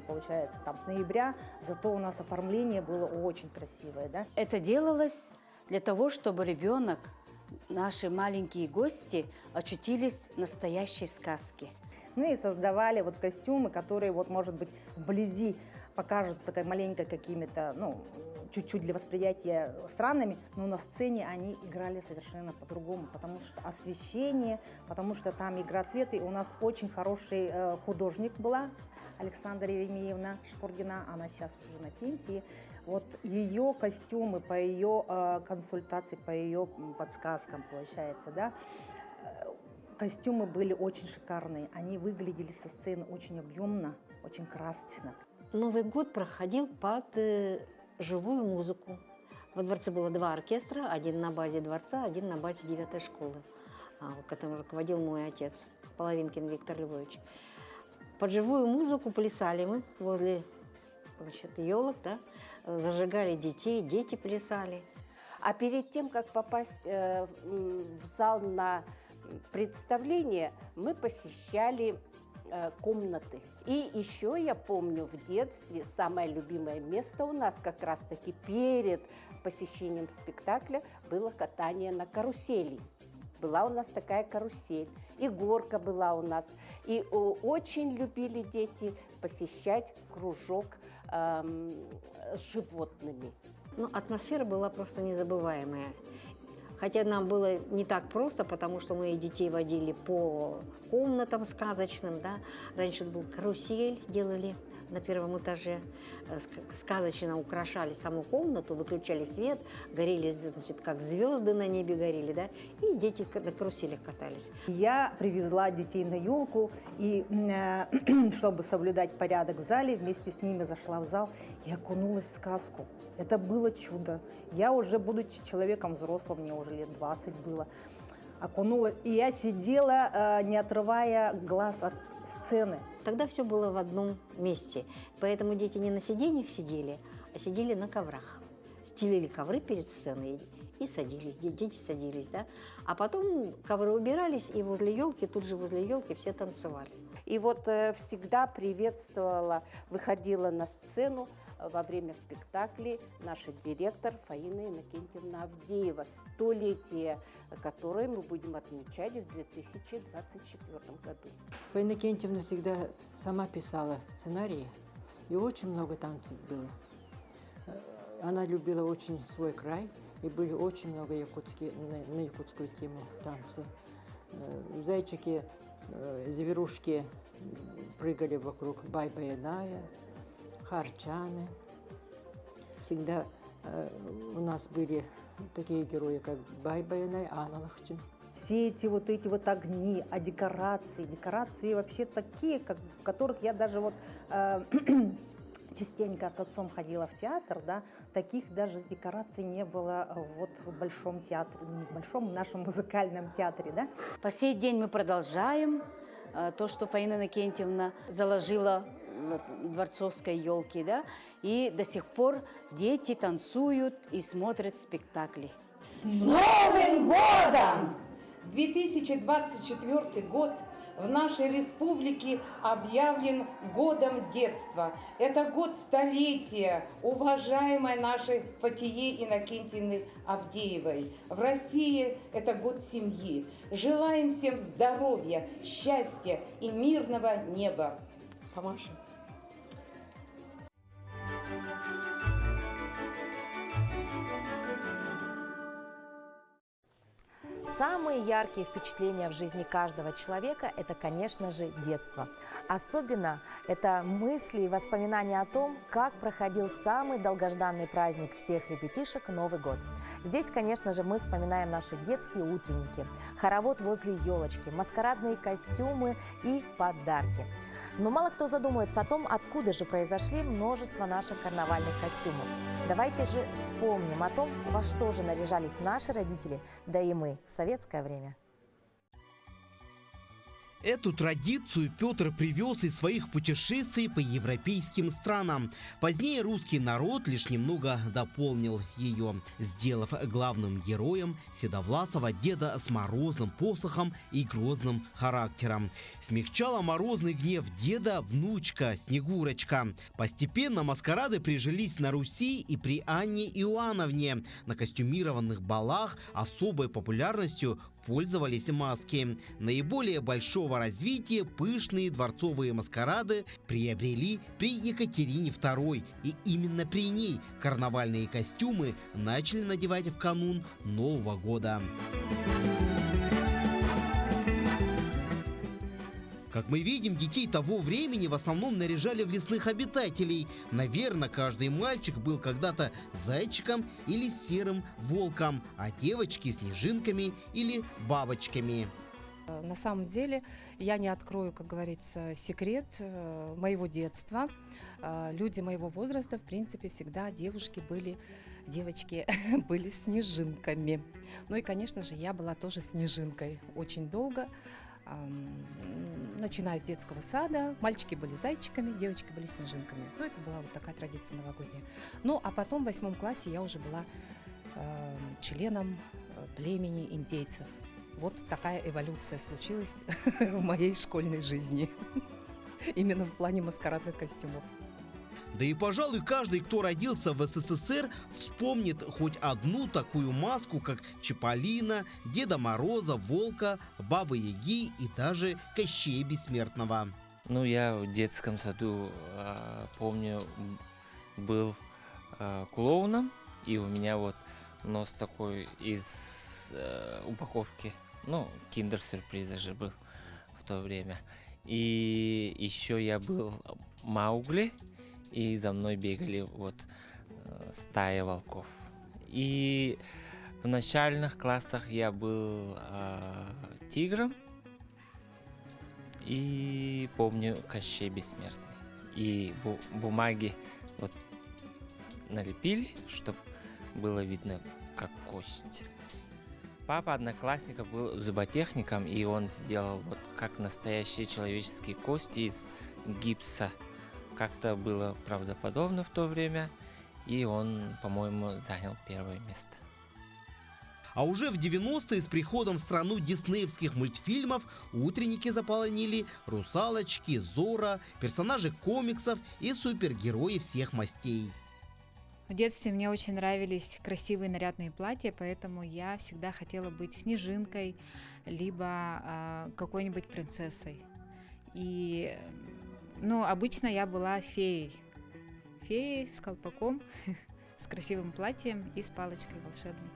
получается, там с ноября, зато у нас оформление было очень красивое, да? Это делалось для того, чтобы ребенок, наши маленькие гости, очутились в настоящей сказке. Ну и создавали вот костюмы, которые, вот, может быть, вблизи покажутся как маленько какими-то, ну, чуть-чуть для восприятия странными, но на сцене они играли совершенно по-другому, потому что освещение, потому что там игра цвета. И у нас очень хороший художник была, Александра Еремеевна Шкурдина, она сейчас уже на пенсии. Вот ее костюмы, по ее консультации, по ее подсказкам, получается, да, костюмы были очень шикарные, они выглядели со сцены очень объемно, очень красочно. Новый год проходил под живую музыку. Во дворце было 2 оркестра, один на базе дворца, один на базе 9-й школы, которым руководил мой отец, Половинкин Виктор Львович. Под живую музыку плясали мы возле, значит, елок, да, зажигали детей, дети плясали. А перед тем, как попасть в зал на представление, мы посещали комнаты. И еще я помню в детстве самое любимое место у нас как раз-таки перед посещением спектакля было катание на карусели. Была у нас такая карусель, и горка была у нас. И очень любили дети посещать кружок с животными. Ну, атмосфера была просто незабываемая. Хотя нам было не так просто, потому что мы детей водили по комнатам сказочным, да. Раньше был карусель, делали на 1-м этаже, сказочно украшали саму комнату, выключали свет, горели, значит, как звезды на небе горели, да, и дети на каруселях катались. Я привезла детей на елку, и чтобы соблюдать порядок в зале, вместе с ними зашла в зал и окунулась в сказку. Это было чудо. Я уже, будучи человеком взрослым, мне уже лет 20 было, окунулась, и я сидела, не отрывая глаз от сцены. Тогда все было в одном месте, поэтому дети не на сиденьях сидели, а сидели на коврах. Стелили ковры перед сценой и садились, дети садились, да. А потом ковры убирались, и возле елки, тут же возле елки все танцевали. И вот всегда приветствовала, выходила на сцену во время спектаклей наша директор Фаина Иннокентьевна Авдеева, столетие, которое мы будем отмечать в 2024 году. Фаина Иннокентьевна всегда сама писала сценарии, и очень много танцев было. Она любила очень свой край, и были очень много на якутскую тему танцы. Зайчики, зверушки прыгали вокруг Бай-Баяная, харчаны. Всегда у нас были такие герои, как Бай-Баянай, Аналахчин. Все эти вот огни, декорации вообще такие, в которых я даже вот частенько с отцом ходила в театр, да, таких даже декораций не было вот в Большом театре, не в Большом, в нашем музыкальном театре, да. По сей день мы продолжаем то, что Фаина Иннокентьевна заложила в дворцовской елке, да, и до сих пор дети танцуют и смотрят спектакли. С Новым годом! 2024 год в нашей республике объявлен годом детства. Это год столетия уважаемой нашей Фатие Иннокентьевны Авдеевой. В России это год семьи. Желаем всем здоровья, счастья и мирного неба. Помашем. Самые яркие впечатления в жизни каждого человека – это, конечно же, детство. Особенно это мысли и воспоминания о том, как проходил самый долгожданный праздник всех ребятишек – Новый год. Здесь, конечно же, мы вспоминаем наши детские утренники, хоровод возле елочки, маскарадные костюмы и подарки. Но мало кто задумывается о том, откуда же произошли множество наших карнавальных костюмов. Давайте же вспомним о том, во что же наряжались наши родители, да и мы в советское время. Эту традицию Петр привез из своих путешествий по европейским странам. Позднее русский народ лишь немного дополнил ее, сделав главным героем седовласого деда с морозным посохом и грозным характером. Смягчала морозный гнев деда внучка Снегурочка. Постепенно маскарады прижились на Руси и при Анне Иоанновне. На костюмированных балах особой популярностью пользовались маски. Наиболее большого развития пышные дворцовые маскарады приобрели при Екатерине II. И именно при ней карнавальные костюмы начали надевать в канун Нового года. Как мы видим, детей того времени в основном наряжали в лесных обитателей. Наверное, каждый мальчик был когда-то зайчиком или серым волком, а девочки – снежинками или бабочками. На самом деле, я не открою, как говорится, секрет моего детства. Люди моего возраста, в принципе, всегда девочки были снежинками. Ну и, конечно же, я была тоже снежинкой очень долго. Начиная с детского сада, мальчики были зайчиками, девочки были снежинками. Ну, это была вот такая традиция новогодняя. Ну, а потом в 8 классе я уже была членом племени индейцев. Вот такая эволюция случилась в моей школьной жизни. Именно в плане маскарадных костюмов. Да и, пожалуй, каждый, кто родился в СССР, вспомнит хоть одну такую маску, как Чиполлино, Деда Мороза, Волка, Бабы-Яги и даже Кощея Бессмертного. Ну, я в детском саду, помню, был клоуном, и у меня вот нос такой из упаковки, ну, киндер-сюрприза же был в то время. И еще я был Маугли, и за мной бегали вот стая волков. И в начальных классах я был тигром, и помню Кощей Бессмертный. И бумаги вот налепили, чтобы было видно, как кость. Папа одноклассника был зуботехником, и он сделал вот как настоящие человеческие кости из гипса. Как-то было правдоподобно в то время, и он, по-моему, занял первое место. А уже в 90-е с приходом в страну диснеевских мультфильмов утренники заполонили русалочки, Зора, персонажи комиксов и супергерои всех мастей. В детстве мне очень нравились красивые нарядные платья, поэтому я всегда хотела быть снежинкой, либо какой-нибудь принцессой. И обычно я была феей. Феей с колпаком, с красивым платьем и с палочкой волшебной.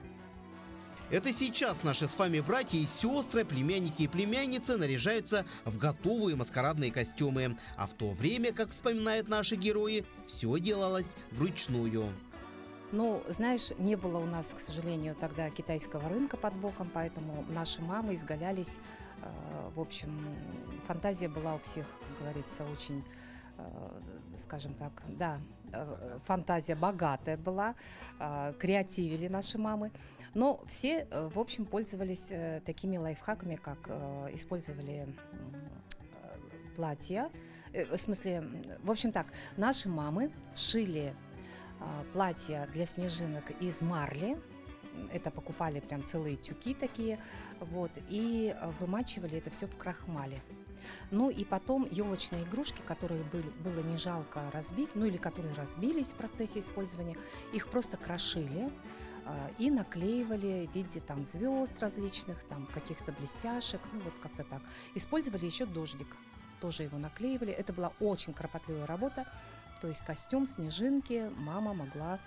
Это сейчас наши с вами братья и сестры, племянники и племянницы наряжаются в готовые маскарадные костюмы. А в то время, как вспоминают наши герои, все делалось вручную. Ну, знаешь, не было у нас, к сожалению, тогда китайского рынка под боком, поэтому наши мамы изгалялись. В общем, фантазия была у всех, как говорится, очень, скажем так, да, фантазия богатая была, креативили наши мамы. Но все, в общем, пользовались такими лайфхаками, как использовали платья. В смысле, в общем так, наши мамы шили платья для снежинок из марли. Это покупали прям целые тюки такие, вот, и вымачивали это все в крахмале. Ну и потом елочные игрушки, которые было не жалко разбить, ну или которые разбились в процессе использования, их просто крошили и наклеивали в виде там звезд различных, там каких-то блестяшек, ну вот как-то так. Использовали еще дождик, тоже его наклеивали. Это была очень кропотливая работа, то есть костюм снежинки мама могла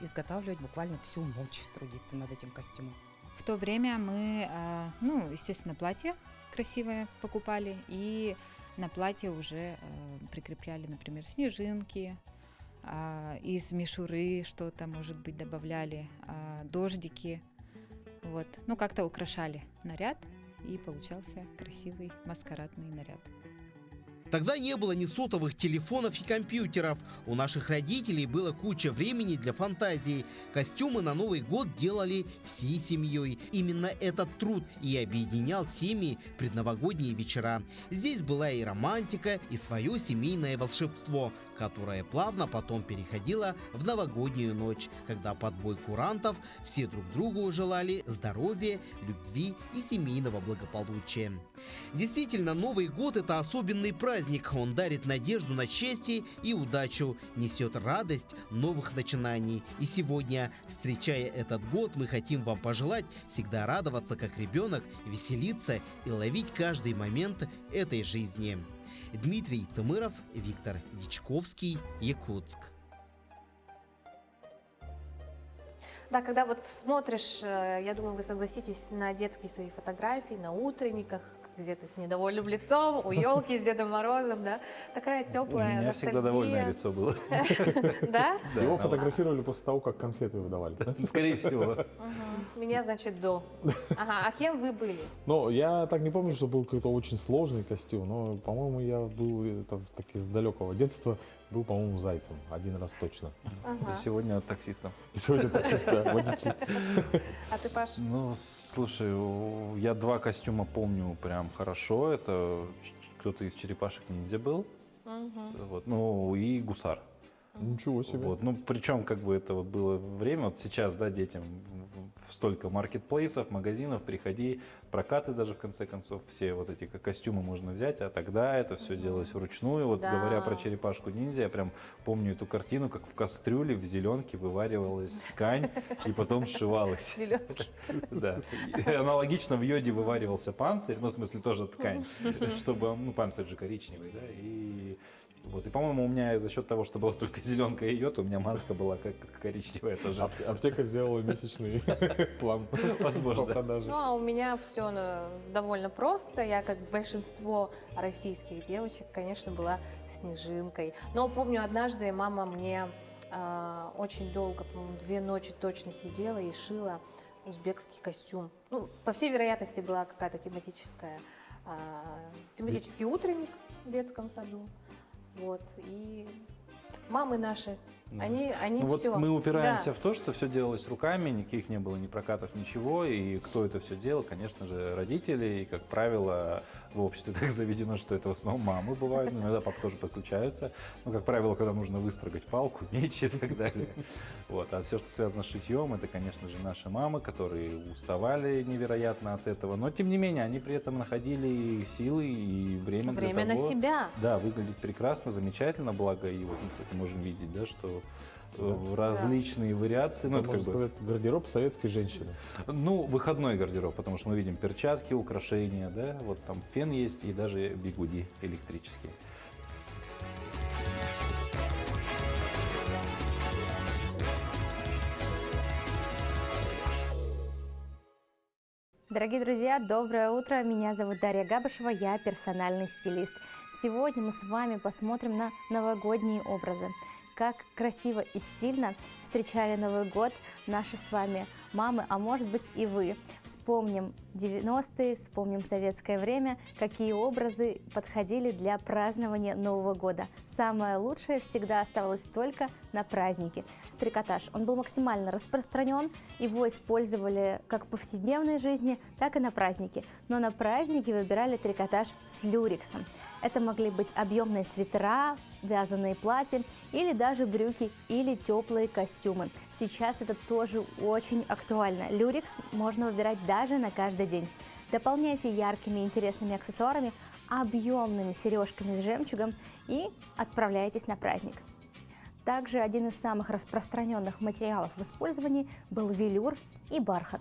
изготавливать буквально всю ночь, трудиться над этим костюмом. В то время мы, ну, естественно, платье красивое покупали, и на платье уже прикрепляли, например, снежинки, из мишуры что-то, может быть, добавляли, дождики. Вот. Ну, как-то украшали наряд, и получался красивый маскарадный наряд. Тогда не было ни сотовых телефонов и компьютеров. У наших родителей было куча времени для фантазии. Костюмы на Новый год делали всей семьей. Именно этот труд и объединял семьи в предновогодние вечера. Здесь была и романтика, и свое семейное волшебство, которое плавно потом переходило в новогоднюю ночь, когда под бой курантов все друг другу желали здоровья, любви и семейного благополучия. Действительно, Новый год – это особенный праздник. Он дарит надежду на счастье и удачу, несет радость новых начинаний. И сегодня, встречая этот год, мы хотим вам пожелать всегда радоваться как ребенок, веселиться и ловить каждый момент этой жизни. Дмитрий Тымыров, Виктор Дичковский, Якутск. Да, когда вот смотришь, я думаю, вы согласитесь, на детские свои фотографии, на утренниках, где-то с недовольным лицом, у елки с Дедом Морозом, да, такая теплая У меня всегда довольное лицо было. Да? Его фотографировали после того, как конфеты выдавали. Скорее всего. Меня, значит, до. Ага, а кем вы были? Ну, я так не помню, что был какой-то очень сложный костюм, но, по-моему, я был таки с далекого детства, был, по-моему, зайцем. Один раз точно. Ага. И сегодня таксистом. И сегодня таксистом, водитель. А ты, Паш? Ну, слушай, я 2 костюма помню прям хорошо. Это кто-то из черепашек-ниндзя был. Вот, ну, и гусар. Ничего себе. Вот, ну, причем, как бы, это вот было время, вот сейчас, да, детям столько маркетплейсов, магазинов, приходи, прокаты даже, в конце концов, все вот эти костюмы можно взять, а тогда это все делалось вручную. Вот, Да. говоря про черепашку-ниндзя, я прям помню эту картину, как в кастрюле в зеленке вываривалась ткань и потом сшивалась. Зеленки. Да. И аналогично в йоде вываривался панцирь, ну, в смысле, тоже ткань, чтобы, ну, панцирь же коричневый, да, и вот, и, по-моему, у меня за счет того, что была только зеленка и йод, у меня маска была как коричневая тоже. Аптека сделала месячный план по продаже. Ну, а у меня все довольно просто. Я, как большинство российских девочек, конечно, была снежинкой. Но помню, однажды мама мне очень долго, по-моему, 2 ночи точно сидела и шила узбекский костюм. Ну, по всей вероятности, была какая-то тематический утренник в детском саду. Вот, и мамы наши, они ну, все. Вот мы упираемся в то, что все делалось руками, никаких не было ни прокатов, ничего. И кто это все делал? Конечно же, родители. И, как правило, в обществе так заведено, что это в основном мамы бывают. Иногда папы тоже подключаются. Но, как правило, когда нужно выстрогать палку, меч и так далее. Вот. А все, что связано с шитьем, это, конечно же, наши мамы, которые уставали невероятно от этого. Но, тем не менее, они при этом находили силы и время для того, на себя. Да, выглядеть прекрасно, замечательно. Благо, и вот мы, кстати, можем видеть, да, что различные вариации. Ну, это можно сказать, гардероб советской женщины. Ну, выходной гардероб, потому что мы видим перчатки, украшения, да, вот там фен есть и даже бигуди электрические. Дорогие друзья, доброе утро! Меня зовут Дарья Габышева, я персональный стилист. Сегодня мы с вами посмотрим на новогодние образы. Как красиво и стильно встречали Новый год наши с вами мамы, а может быть и вы. Вспомним 90-е, вспомним советское время, какие образы подходили для празднования Нового года. Самое лучшее всегда оставалось только на праздники. Трикотаж, он был максимально распространен, его использовали как в повседневной жизни, так и на праздники. Но на праздники выбирали трикотаж с люрексом. Это могли быть объемные свитера, вязаные платья или даже брюки или теплые костюмы. Сейчас это тоже очень актуально. Люрекс можно выбирать даже на каждый день. Дополняйте яркими и интересными аксессуарами, объемными сережками с жемчугом и отправляетесь на праздник. Также один из самых распространенных материалов в использовании был велюр и бархат.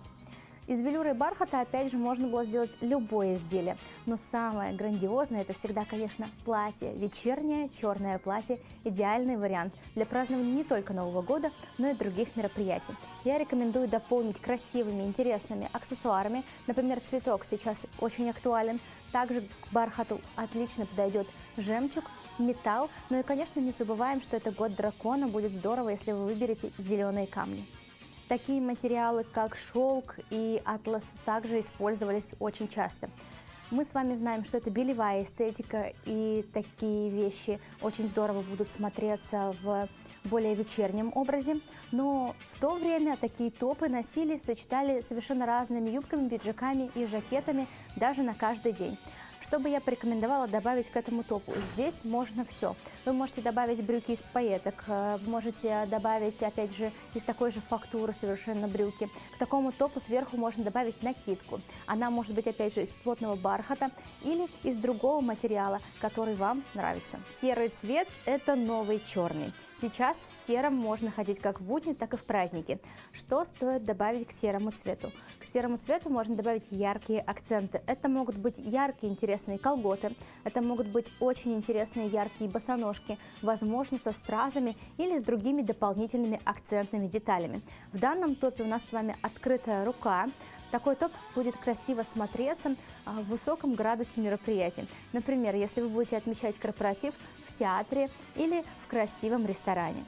Из велюра и бархата, опять же, можно было сделать любое изделие. Но самое грандиозное – это всегда, конечно, платье. Вечернее черное платье – идеальный вариант для празднования не только Нового года, но и других мероприятий. Я рекомендую дополнить красивыми, интересными аксессуарами. Например, цветок сейчас очень актуален. Также к бархату отлично подойдет жемчуг, металл. Ну и, конечно, не забываем, что это год дракона. Будет здорово, если вы выберете зеленые камни. Такие материалы, как шелк и атлас, также использовались очень часто. Мы с вами знаем, что это белевая эстетика, и такие вещи очень здорово будут смотреться в более вечернем образе. Но в то время такие топы носили, сочетали совершенно разными юбками, пиджаками и жакетами даже на каждый день. Что бы я порекомендовала добавить к этому топу? Здесь можно все. Вы можете добавить брюки из пайеток, можете добавить, опять же, из такой же фактуры совершенно брюки. К такому топу сверху можно добавить накидку. Она может быть, опять же, из плотного бархата или из другого материала, который вам нравится. Серый цвет – это новый черный. Сейчас в сером можно ходить как в будни, так и в праздники. Что стоит добавить к серому цвету? К серому цвету можно добавить яркие акценты. Это могут быть яркие, интересные колготы, это могут быть очень интересные яркие босоножки, возможно, со стразами или с другими дополнительными акцентными деталями. В данном топе у нас с вами открытая рука. Такой топ будет красиво смотреться в высоком градусе мероприятий. Например, если вы будете отмечать корпоратив в театре или в красивом ресторане.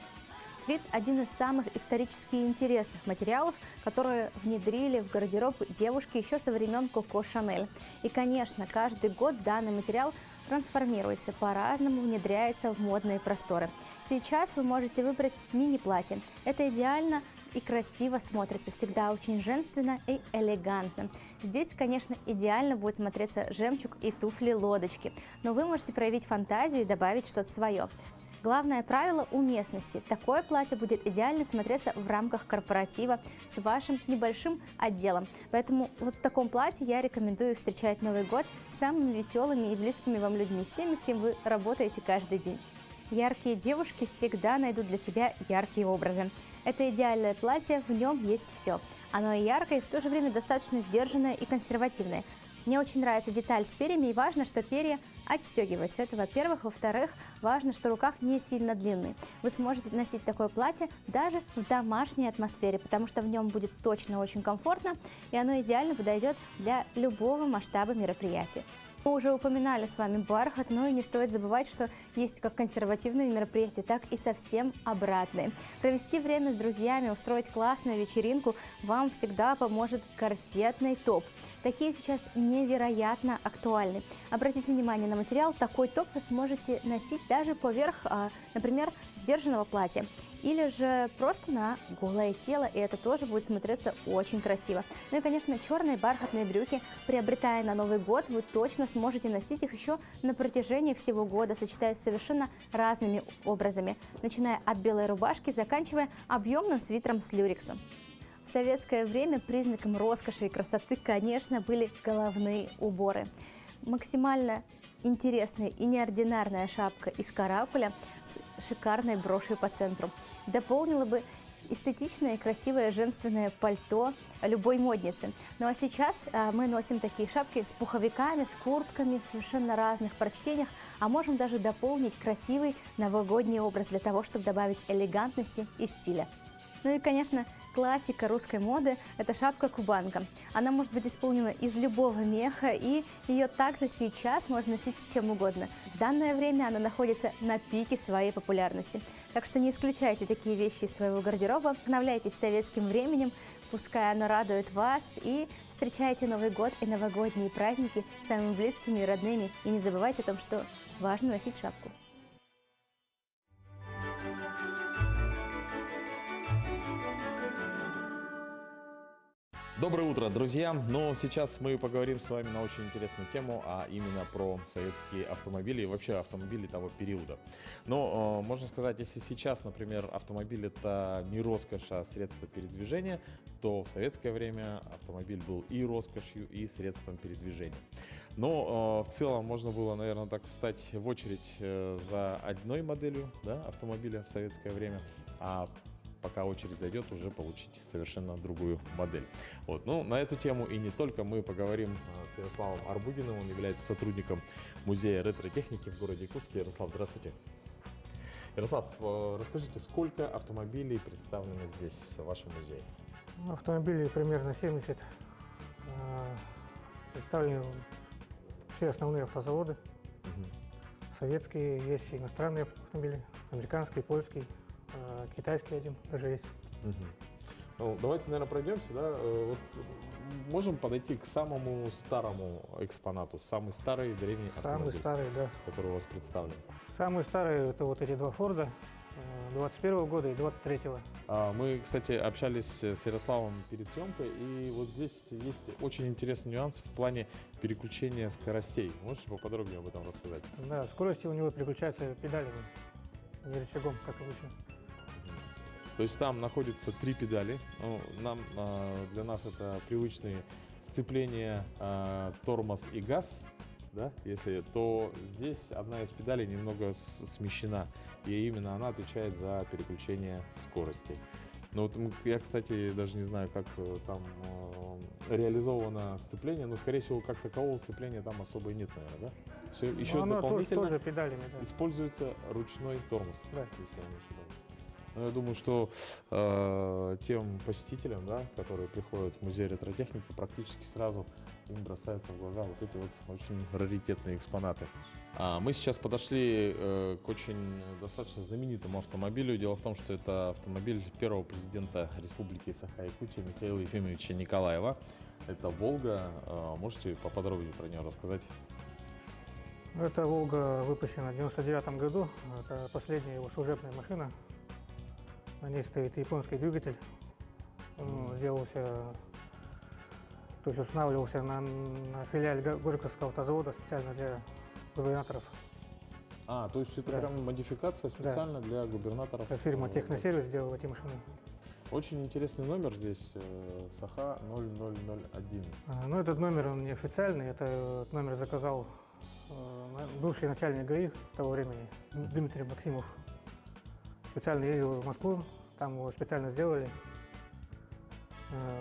Твид – один из самых исторически интересных материалов, которые внедрили в гардероб девушки еще со времен Коко Шанель. И, конечно, каждый год данный материал трансформируется, по-разному внедряется в модные просторы. Сейчас вы можете выбрать мини-платье. Это идеально и красиво смотрится, всегда очень женственно и элегантно. Здесь, конечно, идеально будет смотреться жемчуг и туфли-лодочки, но вы можете проявить фантазию и добавить что-то свое. Главное правило – уместности. Такое платье будет идеально смотреться в рамках корпоратива с вашим небольшим отделом. Поэтому вот в таком платье я рекомендую встречать Новый год с самыми веселыми и близкими вам людьми, с теми, с кем вы работаете каждый день. Яркие девушки всегда найдут для себя яркие образы. Это идеальное платье, в нем есть все. Оно и яркое, и в то же время достаточно сдержанное и консервативное. Мне очень нравится деталь с перьями, и важно, что перья отстегиваются. Это, во-первых. Во-вторых, важно, что рукав не сильно длинный. Вы сможете носить такое платье даже в домашней атмосфере, потому что в нем будет точно очень комфортно, и оно идеально подойдет для любого масштаба мероприятия. Мы уже упоминали с вами бархат, но и не стоит забывать, что есть как консервативные мероприятия, так и совсем обратные. Провести время с друзьями, устроить классную вечеринку вам всегда поможет корсетный топ. Такие сейчас невероятно актуальны. Обратите внимание на материал, такой топ вы сможете носить даже поверх, например, сдержанного платья. Или же просто на голое тело, и это тоже будет смотреться очень красиво. Ну и, конечно, черные бархатные брюки, приобретая на Новый год, вы точно сможете носить их еще на протяжении всего года, сочетаясь с совершенно разными образами, начиная от белой рубашки, заканчивая объемным свитером с люрексом. В советское время признаком роскоши и красоты, конечно, были головные уборы. Максимально интересная и неординарная шапка из каракуля с шикарной брошью по центру дополнила бы эстетичное и красивое женственное пальто любой модницы. Ну а сейчас мы носим такие шапки с пуховиками, с куртками в совершенно разных прочтениях, а можем даже дополнить красивый новогодний образ для того, чтобы добавить элегантности и стиля. Ну и, конечно, классика русской моды – это шапка-кубанка. Она может быть исполнена из любого меха, и ее также сейчас можно носить с чем угодно. В данное время она находится на пике своей популярности. Так что не исключайте такие вещи из своего гардероба, вдохновляйтесь советским временем, пускай оно радует вас, и встречайте Новый год и новогодние праздники с самыми близкими и родными. И не забывайте о том, что важно носить шапку. Доброе утро, друзья! Но сейчас мы поговорим с вами на очень интересную тему, а именно про советские автомобили и вообще автомобили того периода. Но можно сказать, если сейчас, например, автомобиль это не роскошь, а средство передвижения, то в советское время автомобиль был и роскошью, и средством передвижения. Но в целом можно было, наверное, так встать в очередь за одной моделью, да, автомобиля в советское время, а пока очередь дойдет, уже получить совершенно другую модель. Вот. Ну, на эту тему и не только мы поговорим с Ярославом Арбугиным. Он является сотрудником музея ретро-техники в городе Якутске. Ярослав, здравствуйте. Ярослав, расскажите, сколько автомобилей представлено здесь, в вашем музее? Автомобилей примерно 70. Представлены все основные автозаводы. Советские, есть иностранные автомобили, американский, польский, китайский один даже есть. Ну, давайте, наверное, пройдемся. Да? Вот можем подойти к самому старому экспонату, самый старый древний автомобиль, старый, да. который у вас представлен. Самый старый — это вот эти два Форда 21 года и 23-го. Мы, кстати, общались с Ярославом перед съемкой, и вот здесь есть очень интересный нюанс в плане переключения скоростей. Можете поподробнее об этом рассказать? Да, скорости у него переключаются педалями, не рычагом, как обычно. То есть там находится 3 педали. Ну, для нас это привычные сцепления, тормоз и газ. Да, то здесь одна из педалей немного смещена, и именно она отвечает за переключение скоростей. Но вот я, кстати, даже не знаю, как там реализовано сцепление, но, скорее всего, как такового сцепления там особо и нет, наверное, да? Все, еще дополнительно тоже педалями, да. Используется ручной тормоз, да. Если я не ошибаюсь. Но я думаю, что тем посетителям, да, которые приходят в музей ретротехники, практически сразу им бросаются в глаза вот эти вот очень раритетные экспонаты. Мы сейчас подошли к очень достаточно знаменитому автомобилю. Дело в том, что это автомобиль первого президента Республики Саха-Якутия Михаила Ефимовича Николаева. Это «Волга». Можете поподробнее про нее рассказать? Эта «Волга» выпущена в 1999 году. Это последняя его служебная машина. На ней стоит японский двигатель. Он делался, то есть устанавливался на филиале Горьковского автозавода специально для губернаторов. То есть это прям модификация специально для губернаторов? Фирма «Техносервис» сделала эти машины. Очень интересный номер здесь, Саха 0001. Ну, этот номер, он неофициальный. Этот номер заказал бывший начальник ГАИ того времени, Дмитрий Максимов. Специально ездил в Москву, там его специально сделали,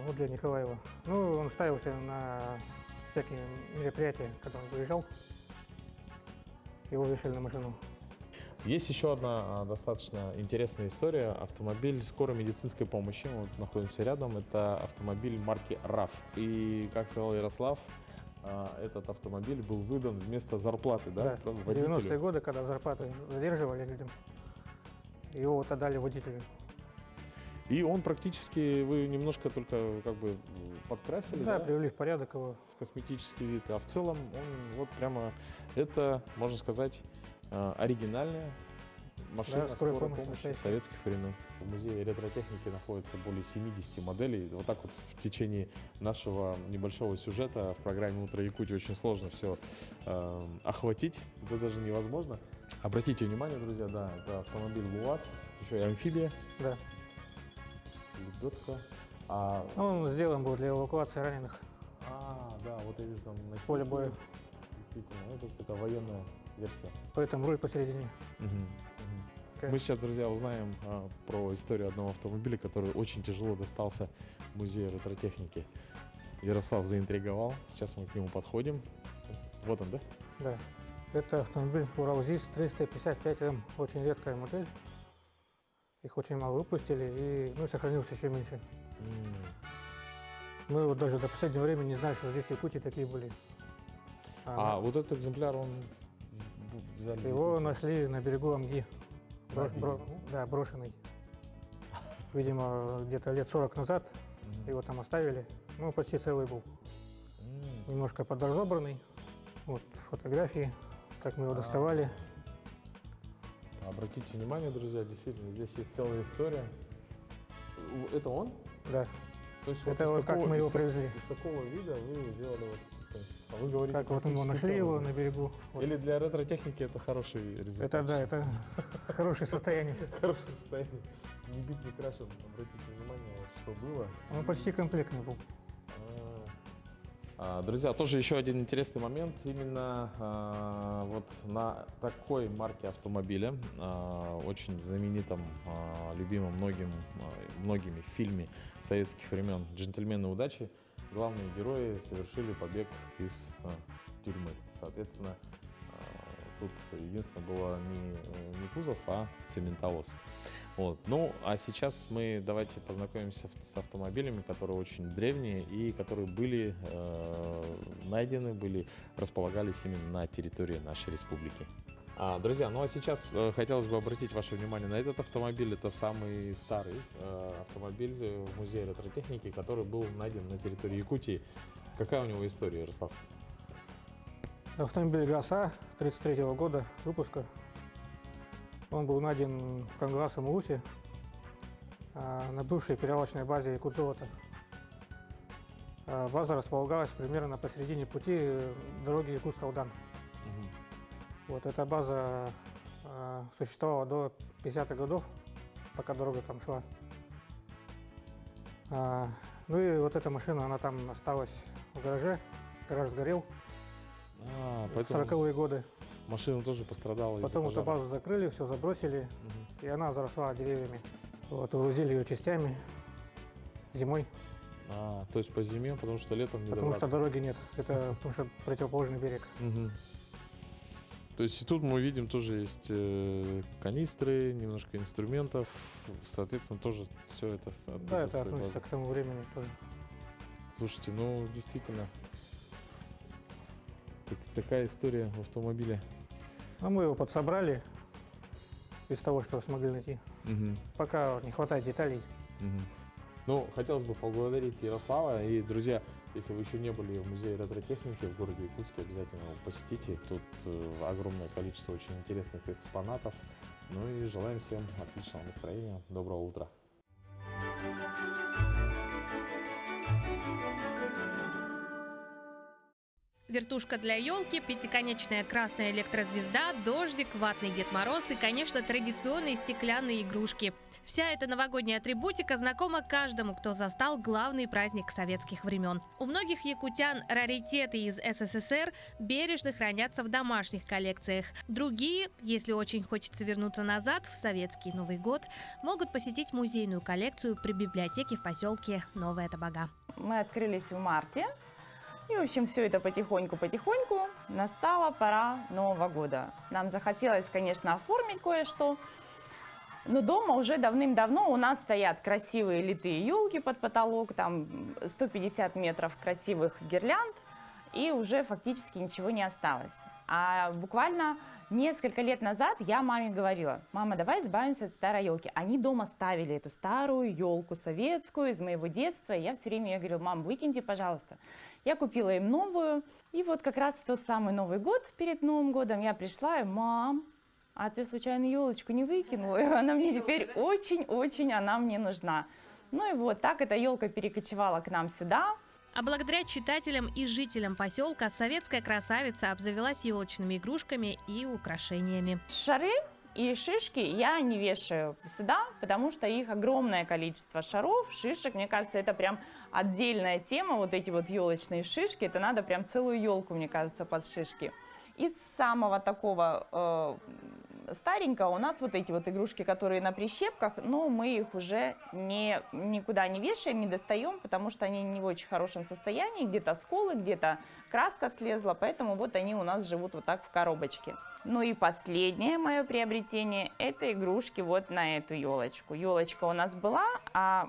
вот для Николаева. Ну, он ставился на всякие мероприятия, когда он выезжал, его вешали на машину. Есть еще одна достаточно интересная история. Автомобиль скорой медицинской помощи, мы вот находимся рядом, это автомобиль марки RAV. И, как сказал Ярослав, этот автомобиль был выдан вместо зарплаты, да, в 90-е годы, когда зарплаты задерживали людям. Его вот отдали водителю. И он практически, вы немножко только как бы подкрасили, да? Привели в порядок его. В косметический вид. А в целом он вот прямо, это, можно сказать, оригинальная машина скорой помощи советских времен. В музее ретротехники находится более 70 моделей. Вот так вот в течение нашего небольшого сюжета в программе «Утро Якутии» очень сложно все охватить. Это даже невозможно. Обратите внимание, друзья, да, это автомобиль ЛУАЗ, еще и амфибия. Да. Лебедка. Он сделан был для эвакуации раненых. Да, вот я вижу там на поле боя. Действительно, это же такая военная версия. Поэтому руль посередине. Мы сейчас, друзья, узнаем про историю одного автомобиля, который очень тяжело достался музею ретротехники. Ярослав заинтриговал, сейчас мы к нему подходим. Вот он, да? Да. Это автомобиль Урал-ЗИС 355М, очень редкая модель. Их очень мало выпустили, и сохранился еще меньше. Мы вот даже до последнего времени не знали, что здесь в Якутии такие были. Вот этот экземпляр, он взяли? Его нашли на берегу Амги, брошенный. Видимо, где-то лет 40 назад его там оставили. Ну, почти целый был. Немножко подразобранный. Вот фотографии, как мы его доставали. Обратите внимание, друзья, действительно, здесь есть целая история. Это он? Да. То есть это вот как мы его привезли. Из такого вида вы сделали вот. Вы говорите, как вот мы нашли его на берегу. Или для ретротехники это хороший результат? Это хорошее состояние. Хорошее состояние. Не бит, не крашен. Обратите внимание, что было. Он почти комплектный был. Друзья, тоже еще один интересный момент. Именно вот на такой марке автомобиля, очень знаменитом, любимом многими фильме советских времен «Джентльмены удачи», главные герои совершили побег из тюрьмы. Соответственно, тут единственное было не кузов, а цементовоз. Вот. Ну, а сейчас мы давайте познакомимся с автомобилями, которые очень древние и которые были найдены, располагались именно на территории нашей республики. Друзья, ну а сейчас хотелось бы обратить ваше внимание на этот автомобиль. Это самый старый автомобиль в музее ретротехники, который был найден на территории Якутии. Какая у него история, Ярослав? Автомобиль ГАЗ-А 1933 года выпуска. Он был найден Конграссом Руси на бывшей перевалочной базе Якутзолота. База располагалась примерно посередине пути дороги Якутск-Алдан. Вот эта база существовала до 50-х годов, пока дорога там шла. Ну и вот эта машина, она там осталась в гараже. Гараж сгорел в 40-е годы. Машина тоже пострадала. Потом эту базу закрыли, все забросили, и она заросла деревьями. Вот, вывозили ее частями зимой. То есть по зиме, потому что летом не Потому добраться. что дороги нет, это потому что противоположный берег. То есть и тут мы видим, тоже есть канистры, немножко инструментов, соответственно, тоже все это... Да, это относится к тому времени тоже. Слушайте, ну действительно, такая история в автомобиле. А мы его подсобрали из того, что смогли найти. Пока не хватает деталей. Ну, хотелось бы поблагодарить Ярослава. И, друзья, если вы еще не были в музее ретротехники в городе Якутске, обязательно его посетите. Тут огромное количество очень интересных экспонатов. Ну и желаем всем отличного настроения. Доброго утра. Вертушка для елки, пятиконечная красная электрозвезда, дождик, ватный Дед Мороз и, конечно, традиционные стеклянные игрушки. Вся эта новогодняя атрибутика знакома каждому, кто застал главный праздник советских времен. У многих якутян раритеты из СССР бережно хранятся в домашних коллекциях. Другие, если очень хочется вернуться назад, в советский Новый год, могут посетить музейную коллекцию при библиотеке в поселке Новая Табага. Мы открылись в марте. И, в общем, все это потихоньку настала пора Нового года. Нам захотелось, конечно, оформить кое-что, но дома уже давным-давно у нас стоят красивые литые елки под потолок, там 150 метров красивых гирлянд, и уже фактически ничего не осталось. А буквально несколько лет назад я маме говорила: мама, давай избавимся от старой елки. Они дома ставили эту старую елку советскую из моего детства. И я все время ей говорила: мам, выкиньте, пожалуйста. Я купила им новую. И вот как раз в тот самый Новый год, перед Новым годом, я пришла и: мам, а ты случайно елочку не выкинула? И она мне теперь очень-очень, она мне нужна. Ну и вот так эта елка перекочевала к нам сюда. А благодаря читателям и жителям поселка советская красавица обзавелась елочными игрушками и украшениями. Шары и шишки я не вешаю сюда, потому что их огромное количество шаров, шишек. Мне кажется, это прям отдельная тема, вот эти вот елочные шишки. Это надо прям целую елку, мне кажется, под шишки. Из самого такого старенького у нас вот эти вот игрушки, которые на прищепках, но мы их уже никуда не вешаем, не достаем, потому что они не в очень хорошем состоянии, где-то сколы, где-то краска слезла, поэтому вот они у нас живут вот так в коробочке. Ну и последнее мое приобретение – это игрушки вот на эту елочку. Елочка у нас была, а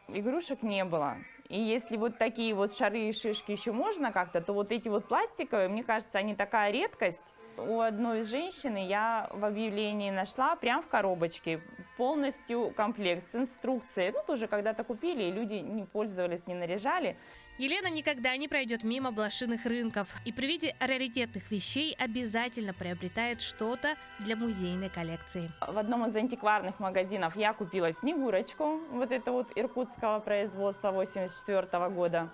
игрушек не было. И если вот такие вот шары и шишки еще можно как-то, то вот эти вот пластиковые, мне кажется, они такая редкость. У одной из женщин я в объявлении нашла прям в коробочке полностью комплект с инструкцией. Ну, тоже когда-то купили, и люди не пользовались, не наряжали. Елена никогда не пройдет мимо блошиных рынков и при виде раритетных вещей обязательно приобретает что-то для музейной коллекции. В одном из антикварных магазинов я купила Снегурочку, вот это вот иркутского производства 1984 года.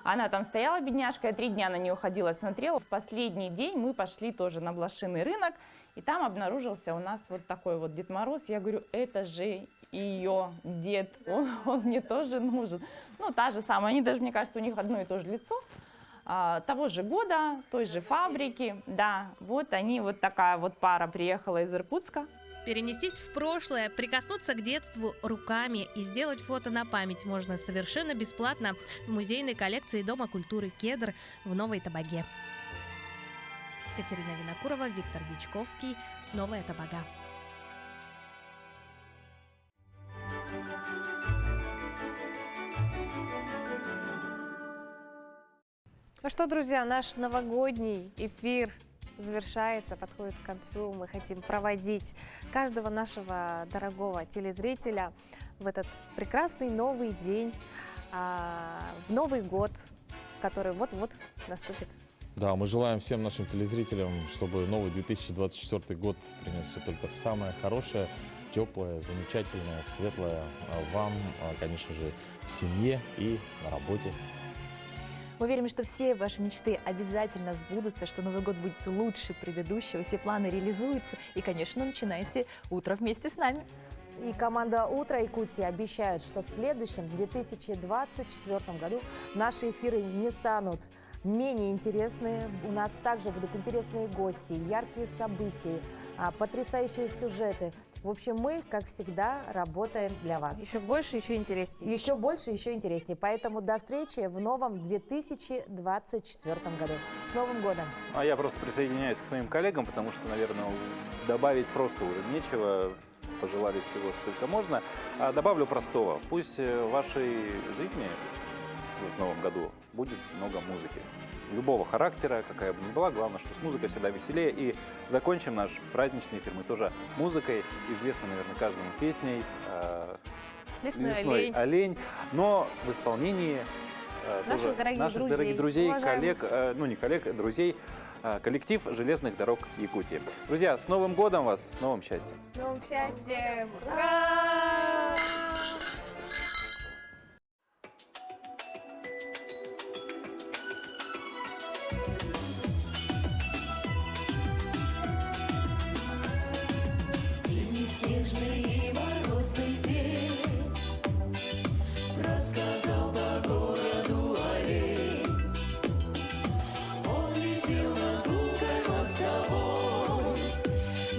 Она там стояла, бедняжка, я 3 дня на нее ходила, смотрела. В последний день мы пошли тоже на блошиный рынок, и там обнаружился у нас вот такой вот Дед Мороз. Я говорю: это же ее дед, он мне тоже нужен. Ну, та же самая, они даже, мне кажется, у них одно и то же лицо. того же года, той же фабрики. Да, вот они, вот такая вот пара приехала из Иркутска. Перенестись в прошлое, прикоснуться к детству руками и сделать фото на память можно совершенно бесплатно в музейной коллекции Дома культуры «Кедр» в Новой Табаге. Катерина Винокурова, Виктор Дичковский, Новая Табага. Ну что, друзья, наш новогодний эфир завершается, подходит к концу. Мы хотим проводить каждого нашего дорогого телезрителя в этот прекрасный новый день, в Новый год, который вот-вот наступит. Да, мы желаем всем нашим телезрителям, чтобы новый 2024 год принес все только самое хорошее, теплое, замечательное, светлое вам, конечно же, в семье и на работе. Мы верим, что все ваши мечты обязательно сбудутся, что Новый год будет лучше предыдущего, все планы реализуются. И, конечно, начинайте утро вместе с нами. И команда «Утро Якутии» обещает, что в следующем 2024 году наши эфиры не станут менее интересные. У нас также будут интересные гости, яркие события, потрясающие сюжеты. В общем, мы, как всегда, работаем для вас. Еще больше, еще интереснее. Еще больше, еще интереснее. Поэтому до встречи в новом 2024 году. С Новым годом! А я просто присоединяюсь к своим коллегам, потому что, наверное, добавить просто уже нечего. Пожелали всего, что только можно. А добавлю простого. Пусть в вашей жизни в новом году будет много музыки. Любого характера, какая бы ни была, главное, что с музыкой всегда веселее. И закончим наш праздничный эфир мы тоже музыкой, известной, наверное, каждому песней «Лесной олень», но в исполнении наших дорогих друзей, уважаемых. коллег, ну не коллег, а друзей, коллектив «Железных дорог Якутии». Друзья, с Новым годом вас, с новым счастьем! С новым счастьем! Снежный морозный день проскакал по городу олень. Он летел над гулкой мостовой,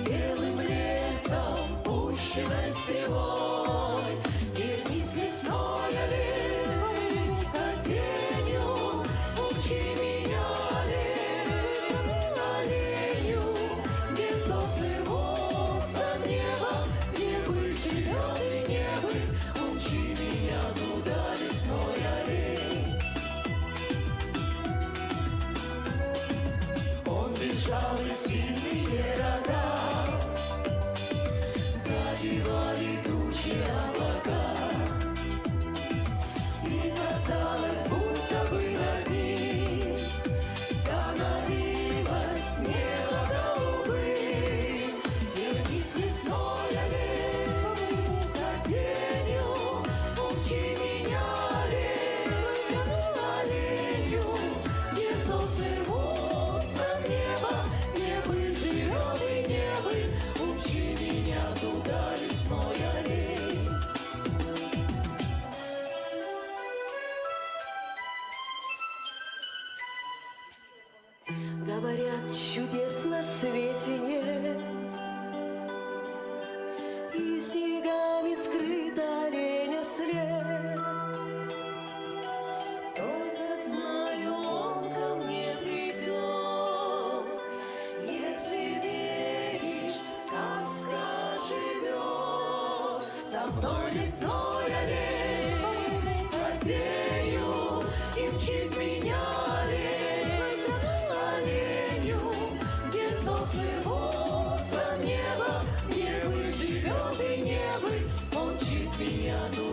белым лесом пущенной стрелой. Терпит лесной олень, как тенью, учи меня, олень, оленю, без сосны рвутся в небо. Не быть живет и не быть, учи меня туда, лесной олень. Он бежал из сильные рога, задевали тучи облака, и казалось, будто бы над ним становилось небо голубым. Терпит лесной олень, как тенью, учи меня, олень, оленю, где сосны рвутся в небо. Не быть живет и не быть, учи меня туда, лесной олень. Говорят, чудес на свете нет, и снегами скрыт оленя след. Только знаю, он ко мне придет. Если веришь, сказка живет. Со мной лесной олень, как тенью, и мчит меня олень, оленю, где сосны рвутся в небо. Не быть живет и не быть, он мчит меня туда.